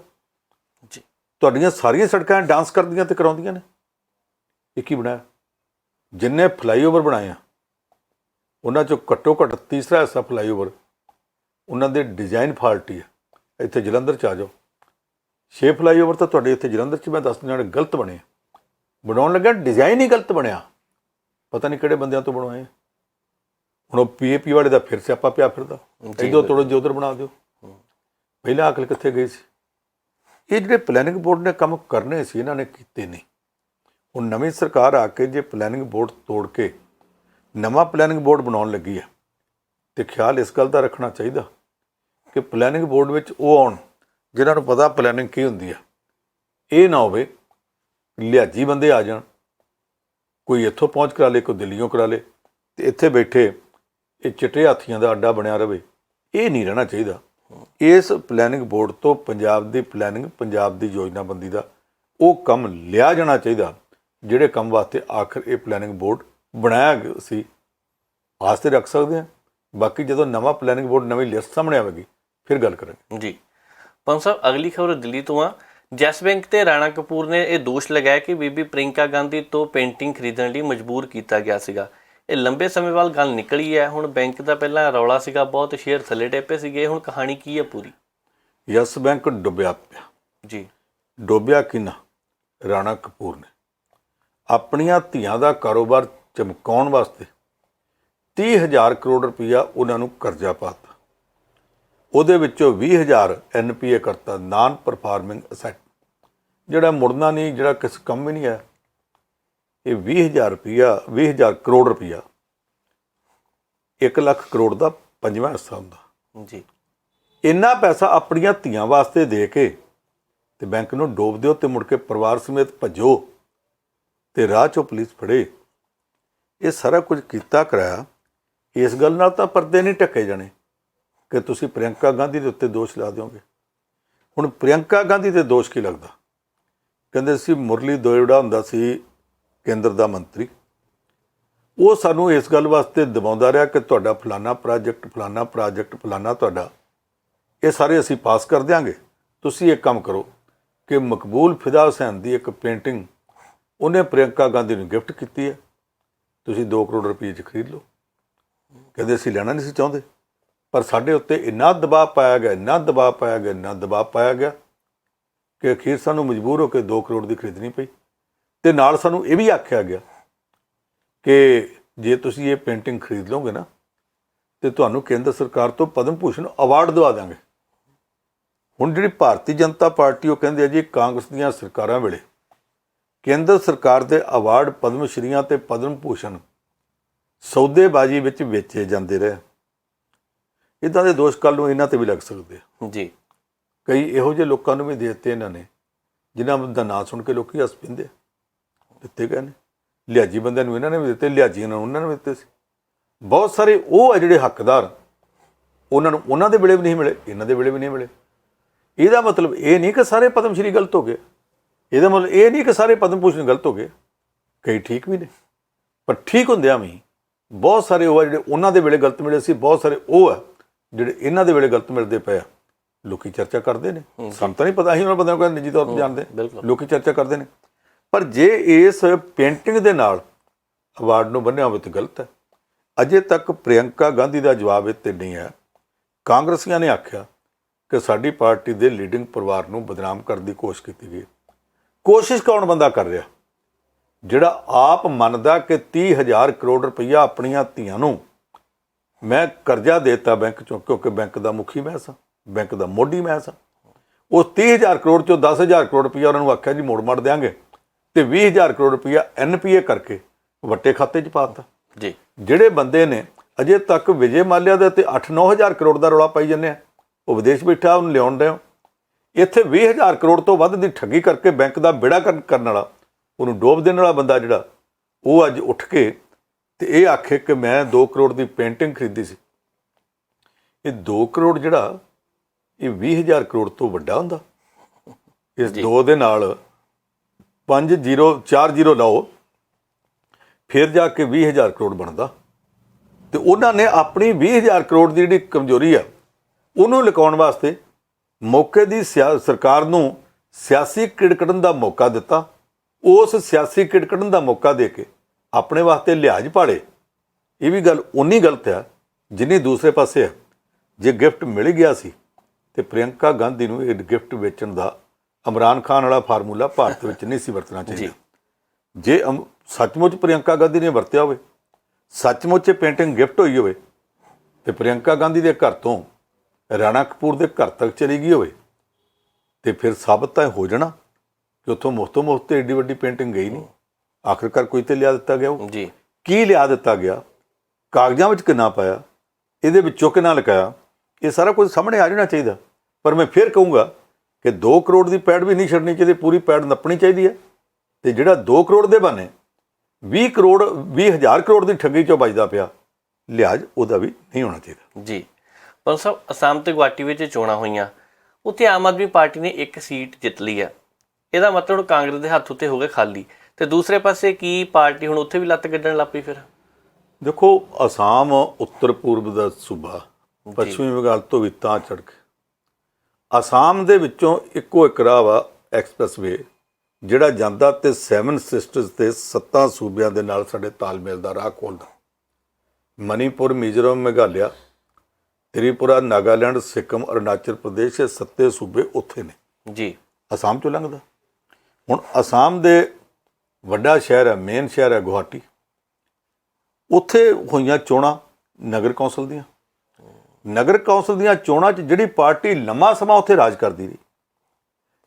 ਜੀ। ਤੁਹਾਡੀਆਂ ਸਾਰੀਆਂ ਸੜਕਾਂ ਡਾਂਸ ਕਰਦੀਆਂ ਤੇ ਕਰਾਉਂਦੀਆਂ ਨੇ। ਇਹ ਕੀ ਬਣਾਇਆ? ਜਿੰਨੇ ਫਲਾਈਓਵਰ ਬਣਾਏ ਆ, ਉਹਨਾਂ 'ਚੋਂ ਘੱਟੋ ਘੱਟ ਤੀਸਰਾ ਹਿੱਸਾ ਫਲਾਈਓਵਰ ਉਹਨਾਂ ਦੇ ਡਿਜ਼ਾਈਨ ਫਾਲਟ ਹੀ ਹੈ। ਇੱਥੇ ਜਲੰਧਰ 'ਚ ਆ ਜਾਓ। 6 ਫਲਾਈਓਵਰ ਤਾਂ ਤੁਹਾਡੇ ਇੱਥੇ ਜਲੰਧਰ 'ਚ ਮੈਂ ਦੱਸ ਦਿਨਾਂ ਗਲਤ ਬਣੇ, ਬਣਾਉਣ ਲੱਗਾ ਡਿਜ਼ਾਈਨ ਹੀ ਗਲਤ ਬਣਿਆ, ਪਤਾ ਨਹੀਂ ਕਿਹੜੇ ਬੰਦਿਆਂ ਤੋਂ ਬਣਵਾਏ। ਹੁਣ ਉਹ PAP ਵਾਲੇ ਦਾ ਫਿਰ ਸਿਆਪਾ ਪਿਆ ਫਿਰਦਾ, ਇੱਧਰ ਤੋੜੋ ਜੀ ਉੱਧਰ ਬਣਾ ਦਿਓ। ਪਹਿਲਾਂ ਅਕਲ ਕਿੱਥੇ ਗਈ ਸੀ? ਇਹ ਜਿਹੜੇ ਪਲੈਨਿੰਗ ਬੋਰਡ ਨੇ ਕੰਮ ਕਰਨੇ ਸੀ ਇਹਨਾਂ ਨੇ ਕੀਤੇ ਨਹੀਂ। ਹੁਣ ਨਵੀਂ ਸਰਕਾਰ ਆ ਕੇ ਜੇ ਪਲੈਨਿੰਗ ਬੋਰਡ ਤੋੜ ਕੇ ਨਵਾਂ ਪਲੈਨਿੰਗ ਬੋਰਡ ਬਣਾਉਣ ਲੱਗੀ ਹੈ ਤੇ ਖਿਆਲ ਇਸ ਗੱਲ ਦਾ ਰੱਖਣਾ ਚਾਹੀਦਾ ਕਿ ਪਲੈਨਿੰਗ ਬੋਰਡ ਵਿੱਚ ਉਹ ਆਉਣ ਜਿਨ੍ਹਾਂ ਨੂੰ ਪਤਾ ਪਲੈਨਿੰਗ ਕੀ ਹੁੰਦੀ ਆ। ਇਹ ਨਾ ਹੋਵੇ ਲਿਹਾਜੀ ਬੰਦੇ ਆ ਜਾਣ, ਕੋਈ ਇੱਥੋਂ ਪਹੁੰਚ ਕਰਾ ਲੇ, ਕੋਈ ਦਿੱਲੀੋਂ ਕਰਾ ਲੇ, ਤੇ ਇੱਥੇ ਬੈਠੇ ਇਹ ਚਿੱਟੇ ਹਾਥੀਆਂ ਦਾ ਅੱਡਾ ਬਣਿਆ ਰਵੇ। ਇਹ ਨਹੀਂ ਰਹਿਣਾ ਚਾਹੀਦਾ। ਇਸ ਪਲੈਨਿੰਗ ਬੋਰਡ ਤੋਂ ਪੰਜਾਬ ਦੀ ਪਲੈਨਿੰਗ, ਪੰਜਾਬ ਦੀ ਯੋਜਨਾਬੰਦੀ ਦਾ ਉਹ ਕੰਮ ਲਿਆ ਜਾਣਾ ਚਾਹੀਦਾ ਜਿਹੜੇ ਕੰਮ ਵਾਸਤੇ ਆਖਰ ਇਹ ਪਲੈਨਿੰਗ ਬੋਰਡ ਬਣਾਇਆ ਗਿਆ ਸੀ। ਆਸ ਤੇ ਰੱਖ ਸਕਦੇ ਹਾਂ। ਬਾਕੀ ਜਦੋਂ ਨਵਾਂ ਪਲੈਨਿੰਗ ਬੋਰਡ ਨਵੀਂ ਲਿਸਟ ਸਾਹਮਣੇ ਆਵੇਗੀ ਫਿਰ ਗੱਲ ਕਰਾਂਗੇ ਜੀ। ਪੰਜ ਸਾਹਿਬ, ਅਗਲੀ ਖਬਰ ਦਿੱਲੀ ਤੋਂ ਆ। ਯੈਸ ਬੈਂਕ ਤੇ ਰਾਣਾ ਕਪੂਰ ਨੇ ਇਹ ਦੋਸ਼ ਲਗਾਇਆ ਕਿ ਬੀਬੀ ਪ੍ਰਿੰਕਾ ਗਾਂਧੀ ਤੋਂ ਪੇਂਟਿੰਗ ਖਰੀਦਣ ਲਈ ਮਜਬੂਰ ਕੀਤਾ ਗਿਆ ਸੀਗਾ। ਇਹ ਲੰਬੇ ਸਮੇਂ ਬਾਅਦ ਗੱਲ ਨਿਕਲੀ ਹੈ। ਹੁਣ ਬੈਂਕ ਦਾ ਪਹਿਲਾਂ ਰੌਲਾ ਸੀਗਾ, ਬਹੁਤ ਸ਼ੇਅਰ ਥੱਲੇ ਟੇਪੇ ਸੀਗੇ, ਹੁਣ ਕਹਾਣੀ ਕੀ ਹੈ ਪੂਰੀ? ਯੈਸ ਬੈਂਕ ਡੁੱਬਿਆ ਪਿਆ ਜੀ। ਡੁੱਬਿਆ ਕਿਹਨਾਂ? ਰਾਣਾ ਕਪੂਰ ਨੇ ਆਪਣੀਆਂ ਧੀਆਂ ਦਾ ਕਾਰੋਬਾਰ ਚਮਕਾਉਣ ਵਾਸਤੇ 30,000 ਕਰੋੜ ਰੁਪਈਆ ਉਹਨਾਂ ਨੂੰ ਕਰਜ਼ਾ ਪਾਤਾ। ਉਹਦੇ ਵਿੱਚੋਂ 20,000 NPA ਕਰਤਾ, ਨਾਨ ਪਰਫਾਰਮਿੰਗ ਅਸੈਟ, ਜਿਹੜਾ ਮੁੜਨਾ ਨਹੀਂ, ਜਿਹੜਾ ਕਿਸ ਕੰਮ ਵੀ ਨਹੀਂ ਹੈ। ਇਹ 20,000 ਕਰੋੜ ਰੁਪਈਆ 1 ਲੱਖ ਕਰੋੜ ਦਾ 5ਵਾਂ ਹਿੱਸਾ ਹੁੰਦਾ ਜੀ। ਇੰਨਾ ਪੈਸਾ ਆਪਣੀਆਂ ਧੀਆਂ ਵਾਸਤੇ ਦੇ ਕੇ ਤੇ ਬੈਂਕ ਨੂੰ ਡੋਬ ਦਿਓ ਤੇ ਮੁੜ ਕੇ ਪਰਿਵਾਰ ਸਮੇਤ ਭੱਜੋ ਤੇ ਰਾਹ 'ਚੋਂ ਪੁਲਿਸ ਫੜੇ। ਇਹ ਸਾਰਾ ਕੁਝ ਕੀਤਾ ਕਰਾਇਆ। ਇਸ ਗੱਲ ਨਾਲ ਤਾਂ ਪਰਦੇ ਨਹੀਂ ਢੱਕੇ ਜਾਣੇ ਕਿ ਤੁਸੀਂ ਪ੍ਰਿਯੰਕਾ ਗਾਂਧੀ ਦੇ ਉੱਤੇ ਦੋਸ਼ ਲਾ ਦਿਓਗੇ। ਹੁਣ ਪ੍ਰਿਯੰਕਾ ਗਾਂਧੀ ਤੇ ਦੋਸ਼ ਕੀ ਲੱਗਦਾ? ਕਹਿੰਦੇ ਸੀ ਮੁਰਲੀ ਦੋਇੜਾ ਹੁੰਦਾ ਸੀ ਕੇਂਦਰ ਦਾ ਮੰਤਰੀ, ਉਹ ਸਾਨੂੰ ਇਸ ਗੱਲ ਵਾਸਤੇ ਦਬਾਉਂਦਾ ਰਿਹਾ ਕਿ ਤੁਹਾਡਾ ਫਲਾਨਾ ਪ੍ਰੋਜੈਕਟ ਫਲਾਨਾ ਤੁਹਾਡਾ ਇਹ ਸਾਰੇ ਅਸੀਂ ਪਾਸ ਕਰ ਦਿਆਂਗੇ। ਤੁਸੀਂ ਇੱਕ ਕੰਮ ਕਰੋ ਕਿ ਮਕਬੂਲ ਫਿਦਾ ਹੁਸੈਨ ਦੀ ਇੱਕ ਪੇਂਟਿੰਗ ਉਹਨੇ ਪ੍ਰਿਯੰਕਾ ਗਾਂਧੀ ਨੂੰ ਗਿਫਟ ਕੀਤੀ ਹੈ, ਤੁਸੀਂ 2 ਕਰੋੜ ਰੁਪਏ 'ਚ ਖਰੀਦ ਲਓ। ਕਹਿੰਦੇ ਅਸੀਂ ਲੈਣਾ ਨਹੀਂ ਸੀ ਚਾਹੁੰਦੇ, ਪਰ ਸਾਡੇ ਉੱਤੇ ਇੰਨਾ ਦਬਾਅ ਪਾਇਆ ਗਿਆ ਕਿ ਅਖੀਰ ਸਾਨੂੰ ਮਜਬੂਰ ਹੋ ਕੇ 2 ਕਰੋੜ ਦੀ ਖਰੀਦਣੀ ਪਈ। ਤੇ ਨਾਲ ਸਾਨੂੰ ਇਹ ਵੀ ਆਖਿਆ ਗਿਆ ਕਿ ਜੇ ਤੁਸੀਂ ਇਹ ਪੇਂਟਿੰਗ ਖਰੀਦ ਲਓਗੇ ਨਾ ਤੇ ਤੁਹਾਨੂੰ ਕੇਂਦਰ ਸਰਕਾਰ ਤੋਂ ਪਦਮ ਭੂਸ਼ਣ ਅਵਾਰਡ ਦਵਾ ਦਾਂਗੇ। ਹੁਣ ਜਿਹੜੀ ਭਾਰਤੀ ਜਨਤਾ ਪਾਰਟੀ ਉਹ ਕਹਿੰਦੇ ਆ ਜੀ ਕਾਂਗਰਸ ਦੀਆਂ ਸਰਕਾਰਾਂ ਵੇਲੇ ਕੇਂਦਰ ਸਰਕਾਰ ਦੇ ਅਵਾਰਡ ਪਦਮ ਸ਼੍ਰੀਆਂ ਤੇ ਪਦਮ ਭੂਸ਼ਣ ਸੌਦੇਬਾਜ਼ੀ ਵਿੱਚ ਵੇਚੇ ਜਾਂਦੇ ਰਹੇ। ਇੱਦਾਂ ਦੇ ਦੋਸ਼ ਕੱਲ੍ਹ ਨੂੰ ਇਹਨਾਂ ਤੇ ਵੀ ਲੱਗ ਸਕਦੇ ਆ ਜੀ। ਕਈ ਇਹੋ ਜਿਹੇ ਲੋਕਾਂ ਨੂੰ ਵੀ ਦੇ ਦਿੱਤੇ ਇਹਨਾਂ ਨੇ ਜਿਨ੍ਹਾਂ ਦਾ ਨਾਂ ਸੁਣ ਕੇ ਲੋਕੀ ਹੱਸ ਪੈਂਦੇ। ਦਿੱਤੇ ਗਏ ਨੇ ਲਿਹਾਜੀ ਬੰਦਿਆਂ ਨੂੰ ਇਹਨਾਂ ਨੇ ਵੀ ਦਿੱਤੇ, ਲਿਹਾਜੀਆਂ ਨੂੰ ਉਹਨਾਂ ਨੇ ਵੀ ਦਿੱਤੇ ਸੀ। ਬਹੁਤ ਸਾਰੇ ਉਹ ਆ ਜਿਹੜੇ ਹੱਕਦਾਰ, ਉਹਨਾਂ ਨੂੰ ਉਹਨਾਂ ਦੇ ਵੇਲੇ ਵੀ ਨਹੀਂ ਮਿਲੇ, ਇਹਨਾਂ ਦੇ ਵੇਲੇ ਵੀ ਨਹੀਂ ਮਿਲੇ। ਇਹਦਾ ਮਤਲਬ ਇਹ ਨਹੀਂ ਕਿ ਸਾਰੇ ਪਦਮ ਸ਼੍ਰੀ ਗਲਤ ਹੋ ਗਏ, ਇਹਦਾ ਮਤਲਬ ਇਹ ਨਹੀਂ ਕਿ ਸਾਰੇ ਪਦਮ ਭੂਸ਼ਣ ਗਲਤ ਹੋ ਗਏ। ਕਈ ਠੀਕ ਵੀ ਨੇ, ਪਰ ਠੀਕ ਹੁੰਦਿਆਂ ਵੀ ਬਹੁਤ ਸਾਰੇ ਉਹ ਆ ਜਿਹੜੇ ਉਹਨਾਂ ਦੇ ਵੇਲੇ ਗਲਤ ਮਿਲੇ ਸੀ, ਬਹੁਤ ਸਾਰੇ ਉਹ ਆ ਜਿਹੜੇ ਇਹਨਾਂ ਦੇ ਵੇਲੇ ਗਲਤ ਮਿਲਦੇ ਪਏ ਆ। ਲੋਕੀ ਚਰਚਾ ਕਰਦੇ ਨੇ, ਸਾਨੂੰ ਤਾਂ ਨਹੀਂ ਪਤਾ, ਅਸੀਂ ਉਹਨਾਂ ਬੰਦਿਆਂ ਨੂੰ ਨਿੱਜੀ ਤੌਰ 'ਤੇ ਜਾਣਦੇ, ਲੋਕੀ ਚਰਚਾ ਕਰਦੇ ਨੇ। ਪਰ ਜੇ ਇਸ ਪੇਂਟਿੰਗ ਦੇ ਨਾਲ ਅਵਾਰਡ ਨੂੰ ਬੰਨ੍ਹਿਆ ਹੋਵੇ ਤਾਂ ਗਲਤ ਹੈ। ਅਜੇ ਤੱਕ ਪ੍ਰਿਯੰਕਾ ਗਾਂਧੀ ਦਾ ਜਵਾਬ ਇਹ 'ਤੇ ਨਹੀਂ ਹੈ। ਕਾਂਗਰਸੀਆਂ ਨੇ ਆਖਿਆ ਕਿ ਸਾਡੀ ਪਾਰਟੀ ਦੇ ਲੀਡਿੰਗ ਪਰਿਵਾਰ ਨੂੰ ਬਦਨਾਮ ਕਰਨ ਦੀ ਕੋਸ਼ਿਸ਼ ਕੀਤੀ ਗਈ। ਕੋਸ਼ਿਸ਼ ਕੌਣ ਬੰਦਾ ਕਰ ਰਿਹਾ? ਜਿਹੜਾ ਆਪ ਮੰਨਦਾ ਕਿ 30,000 ਕਰੋੜ ਰੁਪਈਆ ਆਪਣੀਆਂ ਧੀਆਂ ਨੂੰ ਮੈਂ ਕਰਜ਼ਾ ਦੇਤਾ ਬੈਂਕ 'ਚੋਂ, ਕਿਉਂਕਿ ਬੈਂਕ ਦਾ ਮੁਖੀ ਮੈਂ ਸਾਂ, ਬੈਂਕ ਦਾ ਮੋਢੀ ਮੈਂ ਸਾਂ। ਉਸ 30,000 ਕਰੋੜ 'ਚੋਂ 10,000 ਕਰੋੜ ਰੁਪਈਆ ਉਹਨਾਂ ਨੂੰ ਆਖਿਆ ਜੀ ਮੋੜ ਦਿਆਂਗੇ ਤੇ 20,000 ਕਰੋੜ ਰੁਪਈਆ NPA ਕਰਕੇ ਵੱਟੇ ਖਾਤੇ 'ਚ ਪਾ ਦਿੱਤਾ ਜੀ। ਜਿਹੜੇ ਬੰਦੇ ਨੇ ਅਜੇ ਤੱਕ ਵਿਜੇ ਮਾਲਿਆ ਦੇ ਤੇ 8-9,000 ਕਰੋੜ ਦਾ ਰੌਲਾ ਪਾਈ ਜਾਂਦੇ ਆ, ਉਹ ਵਿਦੇਸ਼ ਬੈਠਾ, ਉਹਨੂੰ ਲਿਆਉਣ ਰਹੇ ਹੋ। ਇੱਥੇ 20,000 ਕਰੋੜ ਤੋਂ ਵੱਧ ਦੀ ਠੱਗੀ ਕਰਕੇ ਬੈਂਕ ਦਾ ਬੇੜਾ ਕਰਨ ਵਾਲਾ, ਉਹਨੂੰ ਡੋਬ ਦੇਣ ਵਾਲਾ ਬੰਦਾ ਜਿਹੜਾ, ਉਹ ਅੱਜ ਉੱਠ ਕੇ ਤੇ ਇਹ ਆਖੇ ਕਿ ਮੈਂ 2 ਕਰੋੜ ਦੀ ਪੇਂਟਿੰਗ ਖਰੀਦੀ ਸੀ। ਇਹ 2 ਕਰੋੜ ਜਿਹੜਾ ਇਹ 20,000 ਕਰੋੜ ਤੋਂ ਵੱਡਾ ਹੁੰਦਾ। ਇਸ 2 ਦੇ ਨਾਲ 4 ਲਾਓ, ਫਿਰ ਜਾ ਕੇ 20,000 ਕਰੋੜ ਬਣਦਾ। ਤੇ ਉਹਨਾਂ ਨੇ ਆਪਣੀ 20,000 ਕਰੋੜ ਦੀ ਜਿਹੜੀ ਕਮਜ਼ੋਰੀ ਆ ਉਹਨੂੰ ਲੁਕਾਉਣ ਵਾਸਤੇ ਮੌਕੇ ਦੀ ਸਰਕਾਰ ਨੂੰ ਸਿਆਸੀ ਕਿੜਕੜਨ ਦਾ ਮੌਕਾ ਦਿੱਤਾ। ਉਸ ਸਿਆਸੀ ਕਿੜਕੜਨ ਦਾ ਮੌਕਾ ਦੇ ਕੇ ਆਪਣੇ ਵਾਸਤੇ ਲਿਹਾਜ਼ ਪਾੜੇ। ਇਹ ਵੀ ਗੱਲ ਉਨੀ ਗਲਤ ਆ ਜਿੰਨੀ ਦੂਸਰੇ ਪਾਸੇ ਆ। ਜੇ ਗਿਫਟ ਮਿਲ ਗਿਆ ਸੀ ਤੇ ਪ੍ਰਿਯੰਕਾ ਗਾਂਧੀ ਨੂੰ ਇਹ ਗਿਫਟ ਵੇਚਣ ਦਾ ਇਮਰਾਨ ਖਾਨ ਵਾਲਾ ਫਾਰਮੂਲਾ ਭਾਰਤ ਵਿੱਚ ਨਹੀਂ ਸੀ ਵਰਤਣਾ ਚਾਹੀਦਾ। ਜੇ ਸੱਚਮੁੱਚ ਪ੍ਰਿਯੰਕਾ ਗਾਂਧੀ ਨੇ ਵਰਤਿਆ ਹੋਵੇ, ਸੱਚਮੁੱਚ ਇਹ ਪੇਂਟਿੰਗ ਗਿਫਟ ਹੋਈ ਹੋਵੇ ਤੇ ਪ੍ਰਿਯੰਕਾ ਗਾਂਧੀ ਦੇ ਘਰ ਤੋਂ ਰਾਣਾ ਕਪੂਰ ਦੇ ਘਰ ਤੱਕ ਚਲੀ ਗਈ ਹੋਵੇ ਤੇ ਫਿਰ ਸਾਬਤ ਤਾਂ ਹੋ ਜਾਣਾ ਕਿ ਉੱਥੋਂ ਮੁਫਤ ਏਡੀ ਵੱਡੀ ਪੇਂਟਿੰਗ ਗਈ ਨਹੀਂ। ਆਖਿਰਕਾਰ ਕੋਈ ਤੇ ਲਿਆ ਦਿੱਤਾ ਗਿਆ ਉਹ ਜੀ, ਕੀ ਲਿਆ ਦਿੱਤਾ ਗਿਆ, ਕਾਗਜ਼ਾਂ ਵਿੱਚ ਕਿੰਨਾ ਪਾਇਆ, ਇਹਦੇ ਵਿੱਚੋਂ ਕਿੰਨਾ ਲਗਾਇਆ, ਇਹ ਸਾਰਾ ਕੁਝ ਸਾਹਮਣੇ ਆ ਜਾਣਾ ਚਾਹੀਦਾ। ਪਰ ਮੈਂ ਫਿਰ ਕਹੂੰਗਾ ਕਿ 2 ਕਰੋੜ ਦੀ ਪੈੜ ਵੀ ਨਹੀਂ ਛੱਡਣੀ ਚਾਹੀਦੀ, ਪੂਰੀ ਪੈੜ ਨੱਪਣੀ ਚਾਹੀਦੀ ਹੈ। ਤੇ ਜਿਹੜਾ 2 ਕਰੋੜ ਦੇ ਬਹਾਨੇ 20,000 ਕਰੋੜ ਦੀ ਠੱਗੀ ਚੋਂ ਬਚਦਾ ਪਿਆ, ਲਿਹਾਜ਼ ਉਹਦਾ ਵੀ ਨਹੀਂ ਹੋਣਾ ਚਾਹੀਦਾ। ਜੀ ਪਰ ਸਾਹਿਬ, ਅਸਾਮ ਤੇ ਗੁਵਾਹਾਟੀ ਵਿੱਚ ਚੋਣਾਂ ਹੋਈਆਂ, ਉੱਥੇ ਆਮ ਆਦਮੀ ਪਾਰਟੀ ਨੇ 1 ਸੀਟ ਜਿੱਤ ਲਈ ਹੈ। ਇਹਦਾ ਮਤਲਬ ਕਾਂਗਰਸ ਦੇ ਹੱਥ ਉੱਤੇ ਹੋ ਗਏ ਖਾਲੀ। ਤੇ ਦੂਸਰੇ ਪਾਸੇ ਕੀ ਪਾਰਟੀ ਹੁਣ ਉੱਥੇ ਵੀ ਲੱਤ ਕੱਢਣ ਲੱਗ ਪਈ ਫਿਰ? ਦੇਖੋ, ਅਸਾਮ ਉੱਤਰ ਪੂਰਬ ਦਾ ਸੂਬਾ, ਪੱਛਮੀ ਬੰਗਾਲ ਤੋਂ ਵੀ ਤਾਂ ਚੜ੍ਹ ਕੇ ਅਸਾਮ ਦੇ ਵਿੱਚੋਂ ਇੱਕੋ ਇੱਕ ਰਾਹ ਵਾ ਐਕਸਪ੍ਰੈਸਵੇ ਜਿਹੜਾ ਜਾਂਦਾ ਤੇ 7 ਸਿਸਟਰਸ ਤੇ 7 ਸੂਬਿਆਂ ਦੇ ਨਾਲ ਸਾਡੇ ਤਾਲਮੇਲ ਦਾ ਰਾਹ ਖੋਲ੍ਹਦਾ। ਮਨੀਪੁਰ, ਮਿਜ਼ੋਰਮ, ਮੇਘਾਲਿਆ, ਤ੍ਰਿਪੁਰਾ, ਨਾਗਾਲੈਂਡ, ਸਿੱਕਮ, ਅਰੁਣਾਚਲ ਪ੍ਰਦੇਸ਼, ਇਹ 7 ਸੂਬੇ ਉੱਥੇ ਨੇ ਜੀ, ਅਸਾਮ ਚੋਂ ਲੰਘਦਾ। ਹੁਣ ਅਸਾਮ ਦੇ ਵੱਡਾ ਸ਼ਹਿਰ ਹੈ, ਮੇਨ ਸ਼ਹਿਰ ਹੈ ਗੁਹਾਟੀ, ਉੱਥੇ ਹੋਈਆਂ ਚੋਣਾਂ ਨਗਰ ਕੌਂਸਲ ਦੀਆਂ। ਨਗਰ ਕੌਂਸਲ ਦੀਆਂ ਚੋਣਾਂ 'ਚ ਜਿਹੜੀ ਪਾਰਟੀ ਲੰਮਾ ਸਮਾਂ ਉੱਥੇ ਰਾਜ ਕਰਦੀ ਰਹੀ,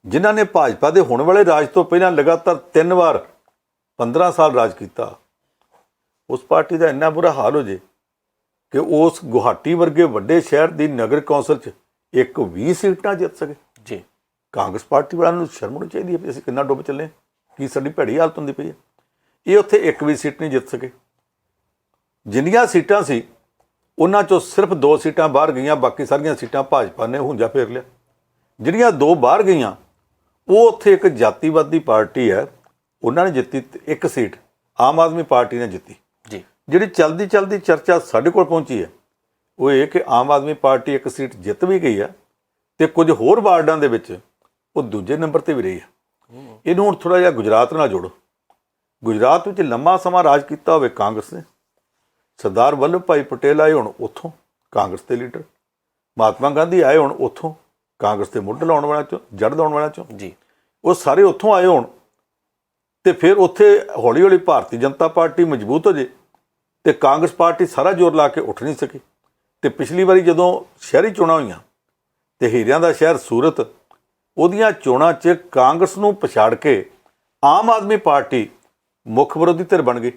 ਜਿਨ੍ਹਾਂ ਨੇ ਭਾਜਪਾ ਦੇ ਹੋਣ ਵਾਲੇ ਰਾਜ ਤੋਂ ਪਹਿਲਾਂ ਲਗਾਤਾਰ 3 ਵਾਰ 15 ਸਾਲ ਰਾਜ ਕੀਤਾ, ਉਸ ਪਾਰਟੀ ਦਾ ਇੰਨਾ ਬੁਰਾ ਹਾਲ ਹੋ ਜੇ ਕਿ ਉਸ ਗੁਹਾਟੀ ਵਰਗੇ ਵੱਡੇ ਸ਼ਹਿਰ ਦੀ ਨਗਰ ਕੌਂਸਲ 'ਚ 20 ਸੀਟਾਂ ਜਿੱਤ ਸਕੇ। ਜੀ, ਕਾਂਗਰਸ ਪਾਰਟੀ ਵਾਲਿਆਂ ਨੂੰ ਸ਼ਰਮ ਹੋਣੀ ਚਾਹੀਦੀ ਹੈ ਵੀ ਅਸੀਂ ਕਿੰਨਾ ਡੁੱਬ ਚੱਲੇ, ਕੀ ਸਾਡੀ ਭੈੜੀ ਹਾਲਤ ਹੁੰਦੀ ਪਈ ਹੈ। ਇਹ ਉੱਥੇ 1 ਵੀ ਸੀਟ ਨਹੀਂ ਜਿੱਤ ਸਕੇ। ਜਿੰਨੀਆਂ ਸੀਟਾਂ ਸੀ ਉਹਨਾਂ 'ਚੋਂ ਸਿਰਫ 2 ਸੀਟਾਂ ਬਾਹਰ ਗਈਆਂ, ਬਾਕੀ ਸਾਰੀਆਂ ਸੀਟਾਂ ਭਾਜਪਾ ਨੇ ਹੁੰਜਾ ਫੇਰ ਲਿਆ। ਜਿਹੜੀਆਂ 2 ਬਾਹਰ ਗਈਆਂ ਉਹ ਉੱਥੇ ਇੱਕ ਜਾਤੀਵਾਦੀ ਪਾਰਟੀ ਹੈ, ਉਹਨਾਂ ਨੇ ਜਿੱਤੀ 1 ਸੀਟ, ਆਮ ਆਦਮੀ ਪਾਰਟੀ ਨੇ ਜਿੱਤੀ। ਜੀ, ਜਿਹੜੀ ਚਲਦੀ ਚਰਚਾ ਸਾਡੇ ਕੋਲ ਪਹੁੰਚੀ ਹੈ ਉਹ ਇਹ ਕਿ ਆਮ ਆਦਮੀ ਪਾਰਟੀ 1 ਸੀਟ ਜਿੱਤ ਵੀ ਗਈ ਹੈ ਤੇ ਕੁਝ ਹੋਰ ਵਾਰਡਾਂ ਦੇ ਵਿੱਚ ਉਹ ਦੂਜੇ ਨੰਬਰ ਤੇ ਵੀ ਰਹੀ ਹੈ। ਇਹਨੂੰ ਹੁਣ ਥੋੜ੍ਹਾ ਜਿਹਾ ਗੁਜਰਾਤ ਨਾਲ ਜੋੜੋ। ਗੁਜਰਾਤ ਵਿੱਚ ਲੰਮਾ ਸਮਾਂ ਰਾਜ ਕੀਤਾ ਹੋਵੇ ਕਾਂਗਰਸ ਨੇ, ਸਰਦਾਰ ਵੱਲਭ ਭਾਈ ਪਟੇਲ ਆਏ ਹੁਣ ਉੱਥੋਂ, ਕਾਂਗਰਸ ਦੇ ਲੀਡਰ, ਮਹਾਤਮਾ ਗਾਂਧੀ ਆਏ ਹੁਣ ਉੱਥੋਂ, ਕਾਂਗਰਸ ਦੇ ਮੁੱਢ ਲਾਉਣ ਵਾਲਿਆਂ 'ਚੋਂ, ਜੜ ਲਾਉਣ ਵਾਲਿਆਂ 'ਚੋਂ, ਜੀ, ਉਹ ਸਾਰੇ ਉੱਥੋਂ ਆਏ ਹੋਣ ਤੇ ਫਿਰ ਉੱਥੇ ਹੌਲੀ ਹੌਲੀ ਭਾਰਤੀ ਜਨਤਾ ਪਾਰਟੀ ਮਜ਼ਬੂਤ ਹੋ ਜੇ ਤੇ ਕਾਂਗਰਸ ਪਾਰਟੀ ਸਾਰਾ ਜ਼ੋਰ ਲਾ ਕੇ ਉੱਠ ਨਹੀਂ ਸਕੀ। ਤੇ ਪਿਛਲੀ ਵਾਰੀ ਜਦੋਂ ਸ਼ਹਿਰੀ ਚੋਣਾਂ ਹੋਈਆਂ ਤੇ ਹੀਰਿਆਂ ਦਾ ਸ਼ਹਿਰ ਸੂਰਤ, ਉਹਦੀਆਂ ਚੋਣਾਂ 'ਚ ਕਾਂਗਰਸ ਨੂੰ ਪਛਾੜ ਕੇ ਆਮ ਆਦਮੀ ਪਾਰਟੀ ਮੁੱਖ ਵਿਰੋਧੀ ਧਿਰ ਬਣ ਗਈ।